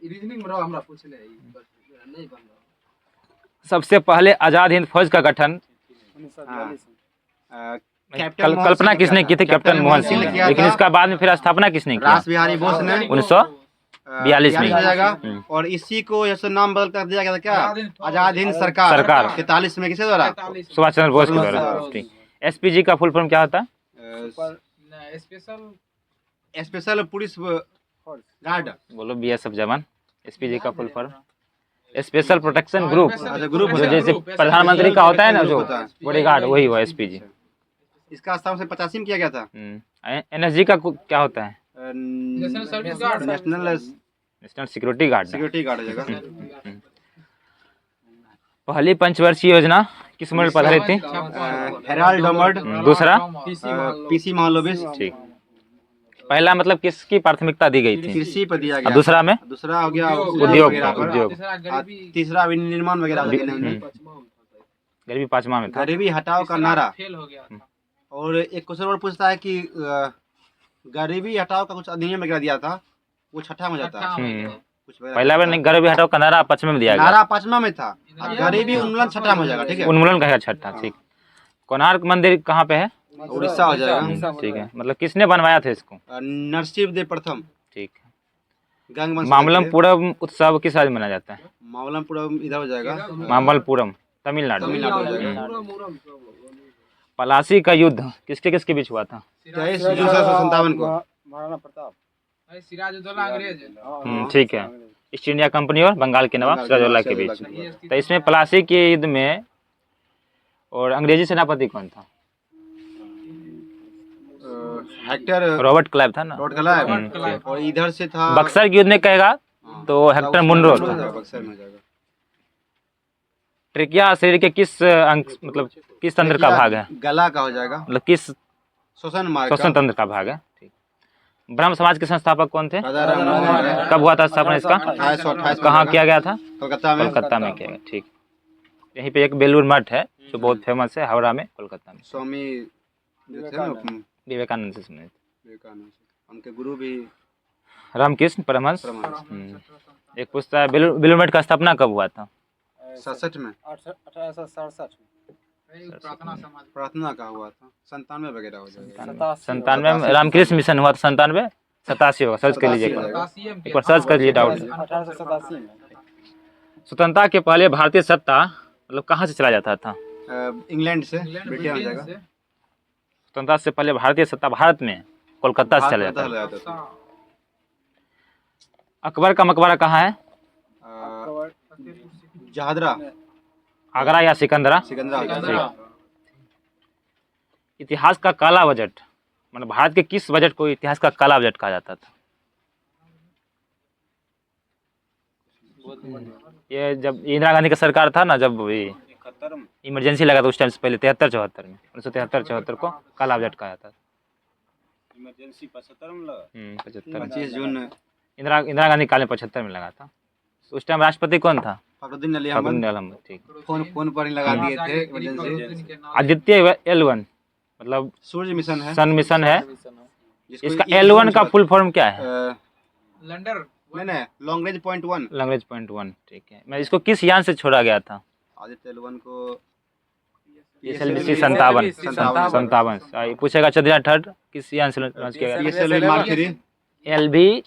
रीजनिंग में रहो हमरा पूछ ले नहीं बन रहा। सबसे पहले आजाद हिंद फौज का गठन 1942 कल्पना किसने की थी? कैप्टन मोहन सिंह ने। लेकिन इसका बाद में फिर स्थापना किसने की? रास बिहारी बोस ने 1942 में हो जाएगा। और इसी को जैसे नाम बदल कर दिया गया था क्या? आजाद हिंद सरकार। 43 में किसके द्वारा? सुभाष चंद्र बोस के द्वारा। ठीक। एसपीजी का फुल फॉर्म क्या होता है? Special police guard. बोलो बीएसएफ जवान। एसपीजी का full form special protection group, group जो जैसे प्रधानमंत्री का होता है ना, जो बॉडीगार्ड, वही हुआ एसपीजी। इसका स्थापना 85 में किया गया था। एनएसजी का क्या होता है? National security guard. Security guard हो जाएगा। पहली पंचवर्षीय योजना किस उम्र में आधारित थी? हेराल्ड डॉमर्ड। दूसरा पीसी महालोबिस। ठीक। पहला मतलब किसकी प्राथमिकता दी गई थी? कृषि पर दिया गया। दूसरा में दूसरा हो गया उद्योग। तीसरा विनिर्माण वगैरह हो गया। गरीबी 5वां में था। गरीबी हटाओ का नारा। फेल हो गया था। और एक क्वेश्चन और पूछता है कि गरीबी हटाओ का कुछ अधिनियम वगैरह दिया था, वो 6ठा में जाता है। पहला बार नहीं, गरीबी हटाओ का नारा 5वें में दिया गया। नारा 5वां में था, गरीबी उन्मूलन 6ठा में हो जाएगा। ठीक है, उन्मूलन कहेगा 6ठा। ठीक। कोणार्क मंदिर कहाँ पे है? उड़ीसा हो जाएगा। ठीक है। मतलब किसने बनवाया था इसको? नरसिंहदेव प्रथम। ठीक। गंगवंश। मामल्लपुरम उत्सव किस राज्य में मनाया जाता है? मामल्लपुरम इधर हो जाएगा। मामल्लपुरम तमिलनाडु। तमिलनाडु हो जाएगा। पलासी का युद्ध किसके किसके बीच हुआ था? 23/6/57 को। महाराणा प्रताप। सिराजुद्दौला अंग्रेज है। ठीक है। ईस्ट इंडिया कंपनी और बंगाल के नवाब सिराजुद्दौला के बीच। तो इसमें पलासी के युद्ध में और अंग्रेजी सेनापति कौन था? हेक्टर रॉबर्ट क्लाइव था ना। Road Clive. और इधर से था बक्सर के युद्ध में कहेगा तो हेक्टर मुनरो था। बक्सर में जाएगा। ट्रेकिया शरीर के किस अंग मतलब किस तंत्र का भाग है? गला का हो जाएगा। मतलब किस श्वसन मार्ग श्वसन तंत्र का भाग है। ठीक। ब्रह्म समाज के संस्थापक कौन थे? राजा राममोहन राय। कब हुआ था स्थापना इसका? 1828 कहाँ किया गया था? कोलकाता में। कोलकाता में किया गया। ठीक। यहीं पे एक बेलूर मठ है जो बहुत फेमस है, हावड़ा में, कोलकाता में। स्वामी जो थे ना विवेकानंद से संबंधित। विवेकानंद, उनके गुरु भी रामकृष्ण परमहंस। परमहंस। एक पूछता है बेलूर मठ का स्थापना कब हुआ था? 67 में। 1867 प्रार्थना समाज प्रार्थना का हुआ था। 97 वगैरह हो जाएगा। 97 में रामकृष्ण मिशन हुआ था। 97 87 होगा। सर्च कर लीजिए एक बार सर्च कर लीजिए, डाउट। 1887 में। स्वतंत्रता के पहले भारतीय सत्ता मतलब कहाँ से चला जाता था? इंग्लैंड से ब्रिटेन हो जाएगा। स्वतंत्रता से पहले भारतीय सत्ता भारत में कोलकाता से चला जाता चला है। जाता था। अकबर का मकबरा कहाँ है? जहादरा आगरा या सिकंदरा? सिकंदरा। इतिहास का काला बजट, मतलब भारत के किस बजट को इतिहास का काला बजट कहा जाता था? ये जब इंदिरा गांधी का सरकार था ना, जब इमरजेंसी लगा था उस टाइम से पहले 73-74 में, 1973-74 को काला बजट कहा जाता था। इमरजेंसी 75 में लगा। 75 25 जून इंदिरा गांधी काल में 75 में लगा था। उस टाइम राष्ट्रपति कौन था? फखरुद्दीन अली फखरुद्दीन अहमद। अहमद। ठीक। फोन पर ही लगा दिए थे इमरजेंसी। आदित्य L1 मतलब सूर्य मिशन है। सन मिशन है। जिसको इसका ये L1 का फुल फॉर्म क्या है? लंडर नहीं long range point 1। Language point 1। ठीक है। मैं इसको किस यान से छोड़ा गया था? आदित्य L1 को PSLV 57 पूछेगा। चंद्रयान 3 किस यान से लॉन्च किया गया? PSLV mark 3। LV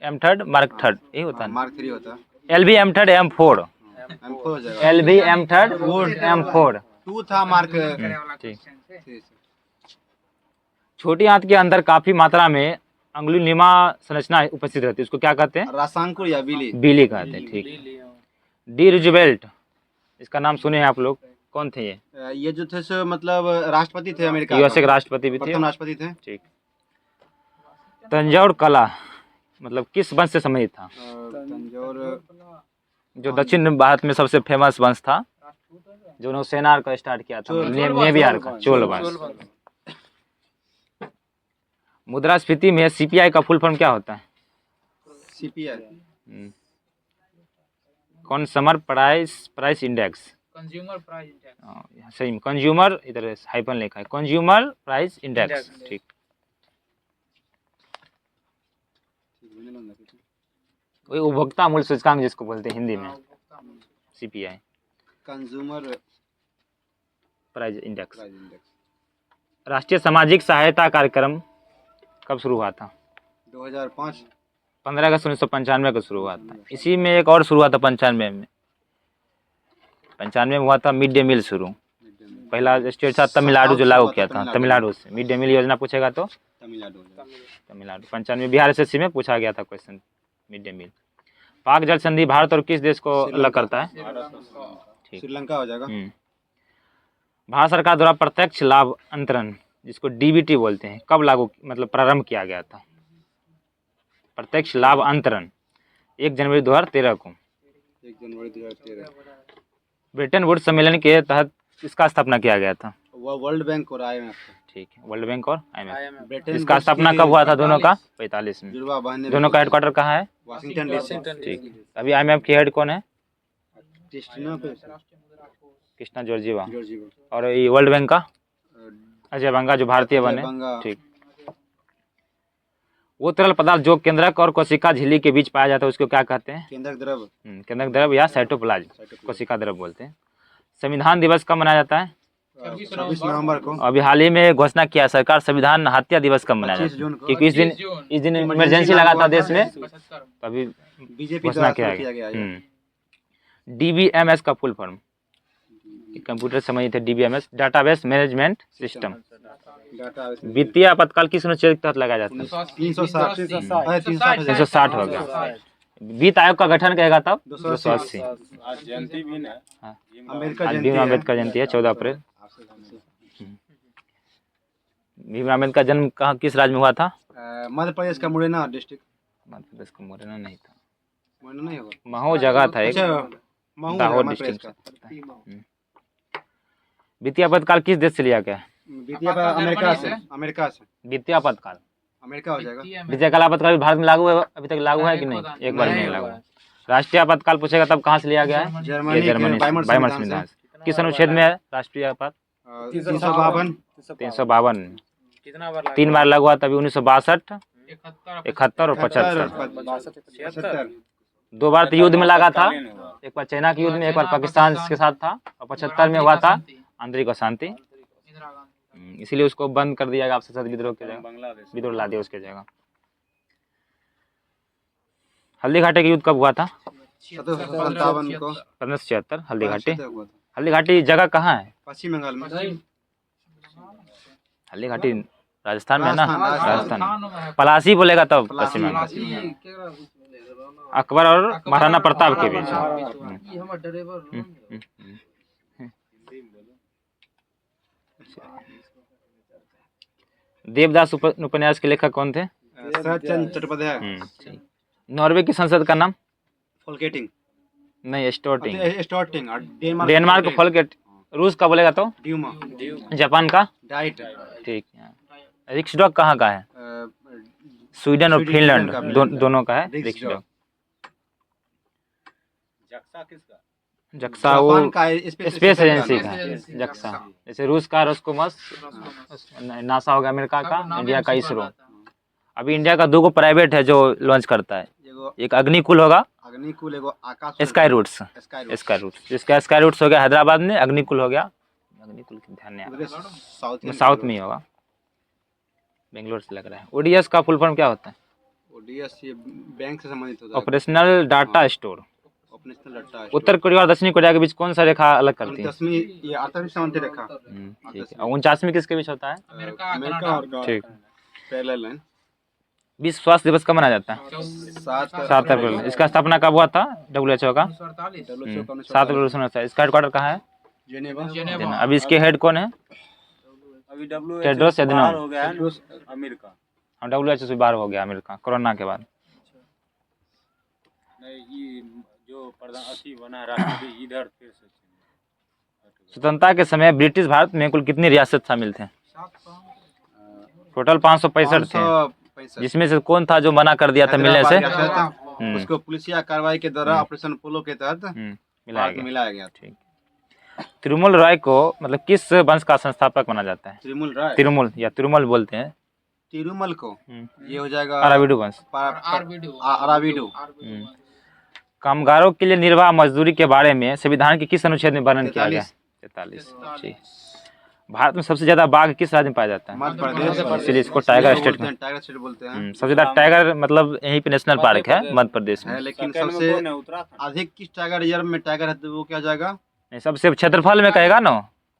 M3 mark 3 यही होता है। मार्क 3 होता है। LV M3 M4 M4 हो जाएगा। LV M3 M4 2 था मार्क। ठीक। छोटी आंत के अंदर काफी मात्रा में अंगुलीनुमा संरचना उपस्थित रहती है, उसको क्या कहते हैं? रासांकुर या बिली। बीली कहते हैं। ठीक। डी रूजवेल्ट, इसका नाम सुने हैं आप लोग, कौन थे ये? ये जो थे सो मतलब राष्ट्रपति थे अमेरिका यूएसए के राष्ट्रपति भी थे। प्रथम राष्ट्रपति थे। ठीक। तंजौर कला मतलब किस वंश से संबंधित था? तंजौर जो दक्षिण भारत में सबसे फेमस वंश था, जो नौसेना का स्टार्ट किया था, नेवी आर का, चोल वंश। मुद्रास्फीति में CPI का फुल फॉर्म क्या होता है? CPI consumer price index. Consumer price index. सही, कंज्यूमर इधर हाइफन लिखा है, कंज्यूमर प्राइस इंडेक्स। ठीक। वही उपभोक्ता मूल्य सूचकांक जिसको बोलते हैं हिंदी में, CPI consumer price index. Price index. राष्ट्रीय सामाजिक सहायता कार्यक्रम कब शुरू हुआ था? 2005 15 अगस्त 1995 को शुरू हुआ था। इसी में एक और शुरू हुआ था 95 में। 95 में हुआ था मिड डे मील शुरू। पहला स्टेट था तमिलनाडु जो लागू किया था, तमिलनाडु से मिड डे मील योजना पूछेगा तो तमिलनाडु। 95 बिहार SSC में पूछा गया था क्वेश्चन मिड डे मील। पाक जल संधि भारत और किस देश को अलग करता है? ठीक। श्रीलंका हो जाएगा। भारत सरकार द्वारा प्रत्यक्ष लाभ अंतरण जिसको DBT बोलते हैं कब लागू मतलब प्रारंभ किया गया था? प्रत्यक्ष लाभ अंतरण 1 जनवरी 2013 को। 1 जनवरी 2013। ब्रिटेन वुड्स सम्मेलन के तहत किसका स्थापना किया गया था? वो वर्ल्ड बैंक और IMF। ठीक है, वर्ल्ड बैंक और IMF। इसका इसका स्थापना कब हुआ था दोनों का? 45 में। जुड़वा बांधने दोनों का हेडक्वार्टर कहाँ है? Washington DC। ठीक। अभी IMF की हेड कौन है? क्रिस्टीना पे कृष्णा जॉर्जिवा। जॉर्जिवा। और ये वर्ल्ड बैंक का अजय बंगा जो भारतीय बने। बंगा। ठीक। वो तरल पदार्थ जो केंद्रक और कोशिका झिल्ली के बीच पाया जाता है उसको क्या कहते हैं? केंद्रक द्रव। केंद्रक द्रव या साइटोप्लाज्म, कोशिका द्रव बोलते हैं। संविधान दिवस कब मनाया जाता है? 26 नवंबर को। अभी हाल ही में घोषणा किया सरकार संविधान हत्या दिवस कब मनाया 25 जाता जून है? को। क्योंकि इस दिन इमरजेंसी लगा था देश में, तो अभी बीजेपी घोषणा द्वारा किया किया गया। गया। DBMS का फुल फॉर्म, कंप्यूटर संबंधित है DBMS, database management system. Data वित्तीय आपातकाल किस अनुच्छेद के तहत लगाया जाता है? 360 360 हो गया। वित्त आयोग का गठन कहेगा तब 280। आज जयंती भी ना। हाँ। अमेरिका आज जयंती भीम है। अम्बेडकर जयंती है 14 अप्रैल। भीम अम्बेडकर का जन्म कहाँ किस राज्य में हुआ था? मध्य प्रदेश का मुरैना डिस्ट्रिक्ट। मध्य प्रदेश का मुरैना नहीं था, मुरैना नहीं होगा। महू जगह था एक, अच्छा महू दाहोद मध्य प्रदेश डिस्ट्रिक्ट का। से। वित्तीय आपातकाल किस देश से लिया गया? वित्तीय अमेरिका से। अमेरिका से। वित्तीय आपातकाल, अमेरिका हो जाएगा। वित्तीय काल आपातकाल भी भारत में लागू है, अभी तक लागू है कि नहीं? एक बार नहीं लागू है। राष्ट्रीय आपातकाल पूछेगा तब कहाँ से लिया गया है? जर्मनी ये जर्मनी के से, वाइमर संविधान से। किस अनुच्छेद में है राष्ट्रीय आपात? 352। 352। कितना बार 3 बार लागू हुआ तभी 1962, 71 71 और 75। 75। 2 बार तो युद्ध में लगा था, तत्कालीन हुआ। एक बार चाइना के युद्ध में, एक बार पाकिस्तान के साथ था, और 75 में हुआ था आंतरिक अशांति। इंदिरा गांधी। इसीलिए उसको बंद कर दिया गया आपसे साथ विद्रोह के जगह, बांग्लादेश। विद्रोह ला दिया उसके जगह। हल्दी घाटी का युद्ध कब हुआ था? 57 को। 1576 हल्दी घाटी। हल्दी घाटी जगह कहाँ है? पश्चिम बंगाल में। हल्दी घाटी राजस्थान में है ना? राजस्थान, राजस्थान खान में है। पलासी बोलेगा तब पलासी। पश्चिम बंगाल। पलासी केकरा बीच में ले रहो ना। अकबर और महाराणा प्रताप के बीच। ई हमर ड्राइवर हम्म, हम्म, हम्म। देवदास उपन्यास के लेखक कौन थे? सचंद चट्टोपाध्याय। सही। नॉर्वे की संसद का नाम? फोल्केटिंग। नहीं, स्टोटिंग। स्टॉर्टिंग और डेनमार्क फोल्केट। रूस का बोलेगा तो? ड्यूमा। जापान का? डाइट। ठीक है। रिक्सडॉग कहाँ का है? स्वीडन और स्वीडन फिनलैंड का भी। दोनों का है रिक्सडॉग। रिक्सडॉग। जक्सा किसका? जक्सा वो जापान का स्पेस एजेंसी का है। है जक्सा। जैसे रूस का रोस्कोमोस, नासा हो गया अमेरिका का, इंडिया का इसरो। अभी इंडिया का 2 प्राइवेट है जो लॉन्च करता है, एक अग्निकुल होगा, अग्निकुल, एगो आकाश स्काई रूट्स। स्काई रूट्स, जिसका स्काई रूट्स हो गया हैदराबाद में, अग्निकुल हो गया, अग्निकुल की ध्यान नहीं आ रहा, साउथ में ही होगा, बेंगलोर से लग रहा है। ओडीएस का फुल फॉर्म क्या होता है? ओडीएस ये बैंक से संबंधित होता है। Operational data store. Operational data. उत्तर कोरिया और दक्षिणी कोरिया के बीच कौन सा रेखा अलग करती है? 10वीं ये 8वीं समांतर रेखा। ठीक है। और 49वीं किसके बीच होता है? अमेरिका और ठीक। Parallel line. विश्व स्वास्थ्य दिवस कब मनाया जाता है? 7 अप्रैल। इसका स्थापना कब हुआ था WHO का? 7 अप्रैल 1948। इसका हेडक्वार्टर कहाँ है? जेनेवा। अभी इसके हेड कौन है? अभी WHO टेड्रोस से एधनोम। बाहर हो गया है ना, अमेरिका। हाँ, WHO से बाहर हो गया अमेरिका कोरोना के बाद। नहीं, ये जो प्रधान अथी बना राष्ट्रपति इधर फिर से स्वतंत्रता के समय ब्रिटिश भारत में कुल कितनी रियासत शामिल थे? टोटल 565 थे, 565। जिसमें से कौन था जो मना कर दिया था मिलने से? उसको पुलिसिया कार्रवाई के द्वारा ऑपरेशन पोलो के तहत मिलाया गया। मिलाया गया। ठीक। तिरुमल राय को मतलब किस वंश का संस्थापक माना जाता है? तिरुमल राय। तिरुमल या तिरुमल बोलते हैं। तिरुमल को ये हो जाएगा अराविडू वंश। अराविडू। कामगारों के लिए निर्वाह मजदूरी के बारे में संविधान के किस अनुच्छेद में वर्णन किया गया? 43। ठीक। भारत में सबसे ज्यादा बाघ किस राज्य में पाया जाता है? मध्य प्रदेश। इसलिए इसको टाइगर स्टेट में। टाइगर स्टेट बोलते हैं। सबसे ज्यादा टाइगर मतलब यहीं पे नेशनल पार्क है मध्य प्रदेश में। है, लेकिन सेकंड में सबसे कौन है? उत्तराखंड। अधिक किस टाइगर रिजर्व में टाइगर है तो वो क्या जाएगा? नहीं, सबसे क्षेत्रफल में कहेगा ना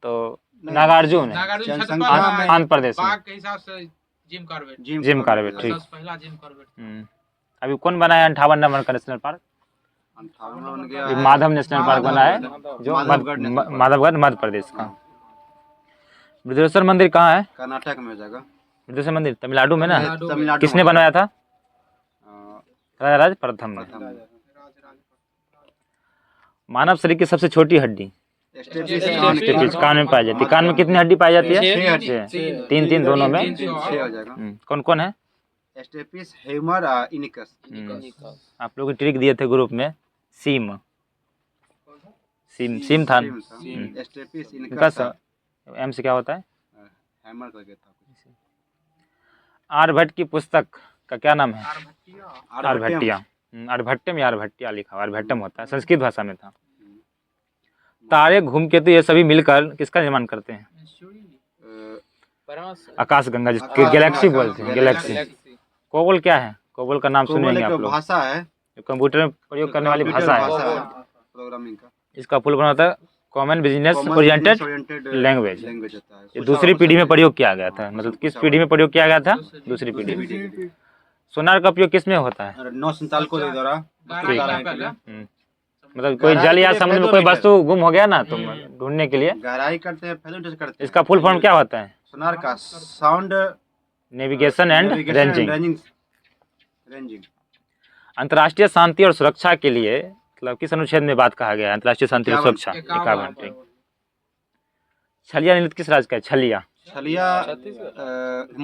तो नागार्जुन है, आंध्र प्रदेश में। बाघ के हिसाब से जिम कॉर्बेट। Jim Corbett. ठीक। पहला जिम कॉर्बेट। अभी कौन बना है 58 नंबर का नेशनल पार्क? 58 में बन गया ये है। माधव नेशनल पार्क बना है जो माधवगढ़ नेशनल पार्क। माधवगढ़ मध्य प्रदेश का। वृद्धेश्वर मंदिर कहाँ है? कर्नाटक में हो जाएगा। वृद्धेश्वर मंदिर तमिलनाडु में ना? तमिलनाडु किसने में। बनवाया था? अ, राजा राज प्रथम ने। प्रथम। मानव शरीर की सबसे छोटी हड्डी स्टेपिस कान में पाई जाती है। कान में कितनी हड्डी पाई जाती है? 3 दोनों में। 6 हो जाएगा। कौन कौन है? Stapes, hammer, incus. आप लोग ट्रिक दिए थे ग्रुप में। सीम सीम था। स्टेपिस, इनका इनिकस। एम से क्या होता है? हैमर करके था कुछ। आर्यभट्ट की पुस्तक का क्या नाम है? आर्यभट्टियम। आर्यभट्टियम। आर्यभट्टम या आर्यभट्टिया लिखा हुआ, आर्यभट्टम होता है, संस्कृत भाषा में था। तारे, धूमकेतु ये सभी मिलकर किसका निर्माण करते हैं? आकाश गंगा, जिसके गैलेक्सी बोलते हैं, गैलेक्सी। कोबोल क्या है? कोबोल का नाम सुनेंगे आप लोग। भाषा है, कंप्यूटर में प्रयोग करने वाली भाषा है। प्रोग्रामिंग का। इसका फुल फॉर्म होता है कॉमन बिजनेस ओरिएंटेड लैंग्वेज। होता है। ये दूसरी पीढ़ी में प्रयोग किया गया था। मतलब किस पीढ़ी में प्रयोग किया गया था? दूसरी पीढ़ी में। सोनार का उपयोग किस में होता है? 947 के द्वारा मतलब कोई जल या समुद्र में कोई वस्तु गुम हो गया ना तो ढूंढने के लिए गहराई करते हैं, पहले टेस्ट करते हैं। इसका फुल फॉर्म क्या होता है? सोनार का sound navigation and ranging. Ranging. अंतर्राष्ट्रीय शांति और सुरक्षा के लिए मतलब किस अनुच्छेद में बात कहा गया है? अंतर्राष्ट्रीय शांति और सुरक्षा 51। छलिया नृत्य किस राज्य का है? छलिया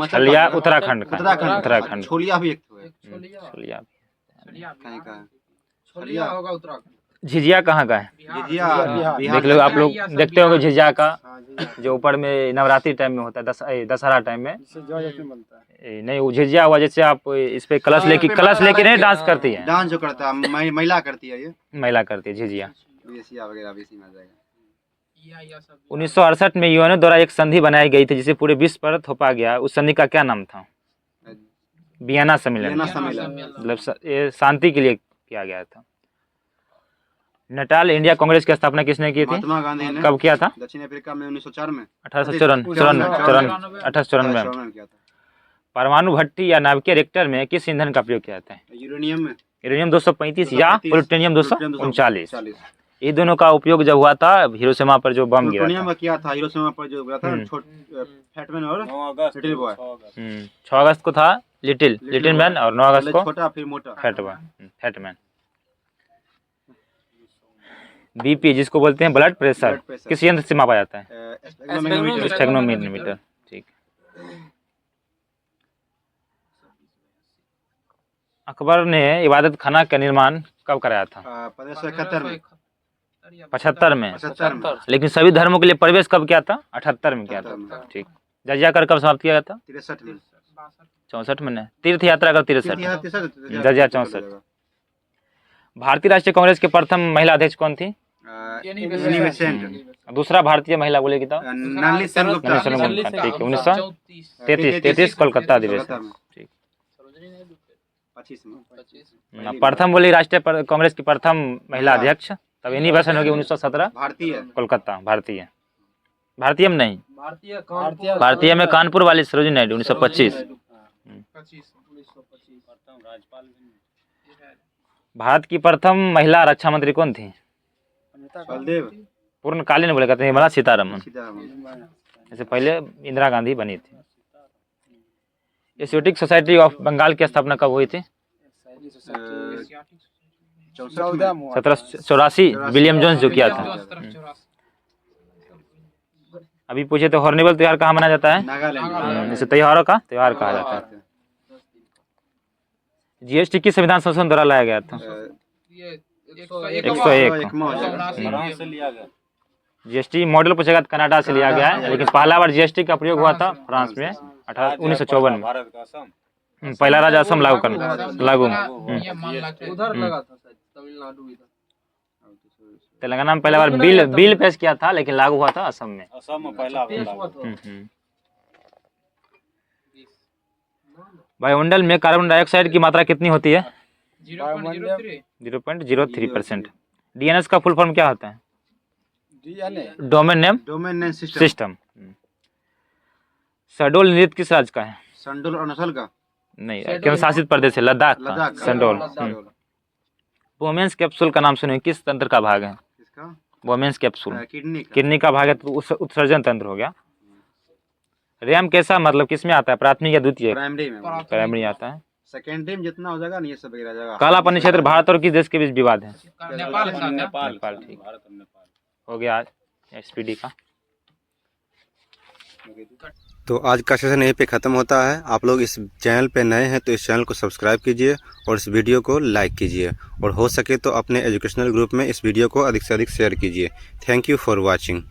छलिया उत्तराखंड का। उत्तराखंड। छोलिया भी एक तो है। छलिया कहीं का है। छोलिया होगा उत्तराखंड। झिझिया कहाँ का है? झिझिया बिहार देख लो, आप लोग बिहार देखते होंगे झिझिया का जो ऊपर में नवरात्रि टाइम में होता है, दशहरा टाइम में। नहीं, वो झिझिया हुआ जैसे आप इस पे कलश लेके नहीं डांस करती है। डांस जो करता है महिला करती है, ये महिला करती है झिझिया। एशिया वगैरह भी इसी में आ जाएगा। 1968 में यूएनओ द्वारा एक संधि बनाई गई थी जिसे पूरे विश्व पर थोपा गया। उस संधि का क्या नाम था? वियना सम्मेलन। वियना सम्मेलन। मतलब ये शांति के लिए किया गया था। नटाल इंडिया कांग्रेस की स्थापना किसने की थी? महात्मा गांधी ने कब किया था? दक्षिण अफ्रीका में 1904 में 1894 में। किया था। परमाणु भट्टी या नाभिकीय रिएक्टर में किस ईंधन का प्रयोग किया जाता है? यूरेनियम में यूरेनियम 235 या प्लूटोनियम 239। 40। ये दोनों का उपयोग जब हुआ था हिरोशिमा पर जो बम गिरा प्लूटोनियम था। का किया था हिरोशिमा पर जो गिरा था, फैटमैन और 9 अगस्त लिटिल बॉय। 6 अगस्त को था लिटिल मैन और 9 अगस्त पहले को छोटा फिर मोटा। फैटमैन। बीपी जिसको बोलते हैं ब्लड प्रेशर ब्लड प्रेशर। किस यंत्र से मापा जाता है? स्टेगनोमीटर। स्टेगनोमीटर। ठीक। अकबर ने इबादत खाना का निर्माण कब कराया था? 1571 में 75 में। 75 में लेकिन सभी धर्मों के लिए प्रवेश कब किया था? 78 में किया 78 में। था। ठीक। जजिया कर कब समाप्त किया गया था? 63 में 64 में नहीं। तीर्थ यात्रा कर 63 में। जजिया 64। भारतीय राष्ट्रीय कांग्रेस के प्रथम महिला अध्यक्ष कौन थी? Annie Besant. दूसरा भारतीय महिला बोलेगी तो? नलिनी सेनगुप्ता। ठीक है। 1933 कोलकाता अधिवेशन। ठीक। 25 में प्रथम बोली राष्ट्रीय कांग्रेस की प्रथम महिला अध्यक्ष, तब एनी बेसेंट होगी 1917 भारतीय। कोलकाता। भारतीय में नहीं, भारतीय भारतीय में कानपुर वाली सरोजिनी नायडू 1925। प्रथम राज्यपाल भारत की प्रथम महिला रक्षा मंत्री कौन थी? बलदेव। पूर्णकालीन बोले कहते हैं निर्मला सीतारमण। सीतारमण। इससे पहले इंदिरा गांधी बनी थी। एशियोटिक सोसाइटी ऑफ बंगाल की स्थापना कब हुई थी? 1784। विलियम जोन्स जो किया था। अभी पूछे तो हॉर्निवल त्योहार कहाँ मनाया जाता है? नागालैंड। इसे त्योहारों का त्योहार कहा जाता है। जीएसटी किस संविधान संशोधन द्वारा लाया गया था? 101। फ्रांस से लिया गया। जीएसटी मॉडल पूछेगा तो कनाडा से लिया गया है, लेकिन पहला बार जीएसटी का प्रयोग हुआ था फ्रांस में 1954 में। भारत का असम पहला राज्य असम लागू उधर लगा था शायद तमिलनाडु इधर। तेलंगाना में पहला बार बिल पेश किया था, लेकिन लागू हुआ था असम में। असम में पहला पेश हुआ हुआ था। वायुमंडल में कार्बन डाइऑक्साइड की मात्रा कितनी होती है? 0.03। 0.03%। डीएनएस का फुल फॉर्म क्या होता है? Domain name system. शहडोल नृत्य किस राज्य का है? संडोल अरुणाचल का नहीं, केंद्र शासित प्रदेश है लद्दाख का शहडोल। वोमेन्स कैप्सूल का नाम सुने, किस तंत्र का भाग है? इसका वोमेन्स कैप्सूल किडनी किडनी का भाग है, तो उत्सर्जन तंत्र हो गया। रैम कैसा मतलब किस में आता है? प्राथमिक या द्वितीय? प्राइमरी में। प्राइमरी आता है। सेकेंडरी में जितना हो जाएगा नहीं ये सब वगैरह आ जाएगा। काला पानी क्षेत्र भारत और किस देश के बीच विवाद है? नेपाल का नेपाल नेपाल। ठीक भारत और नेपाल। हो गया आज एसपीडी का। तो आज का सेशन यहीं पे ख़त्म होता है। आप लोग इस चैनल पे नए हैं तो इस चैनल को सब्सक्राइब कीजिए और इस वीडियो को लाइक कीजिए, और हो सके तो अपने एजुकेशनल ग्रुप में इस वीडियो को अधिक से अधिक शेयर कीजिए। Thank you for watching.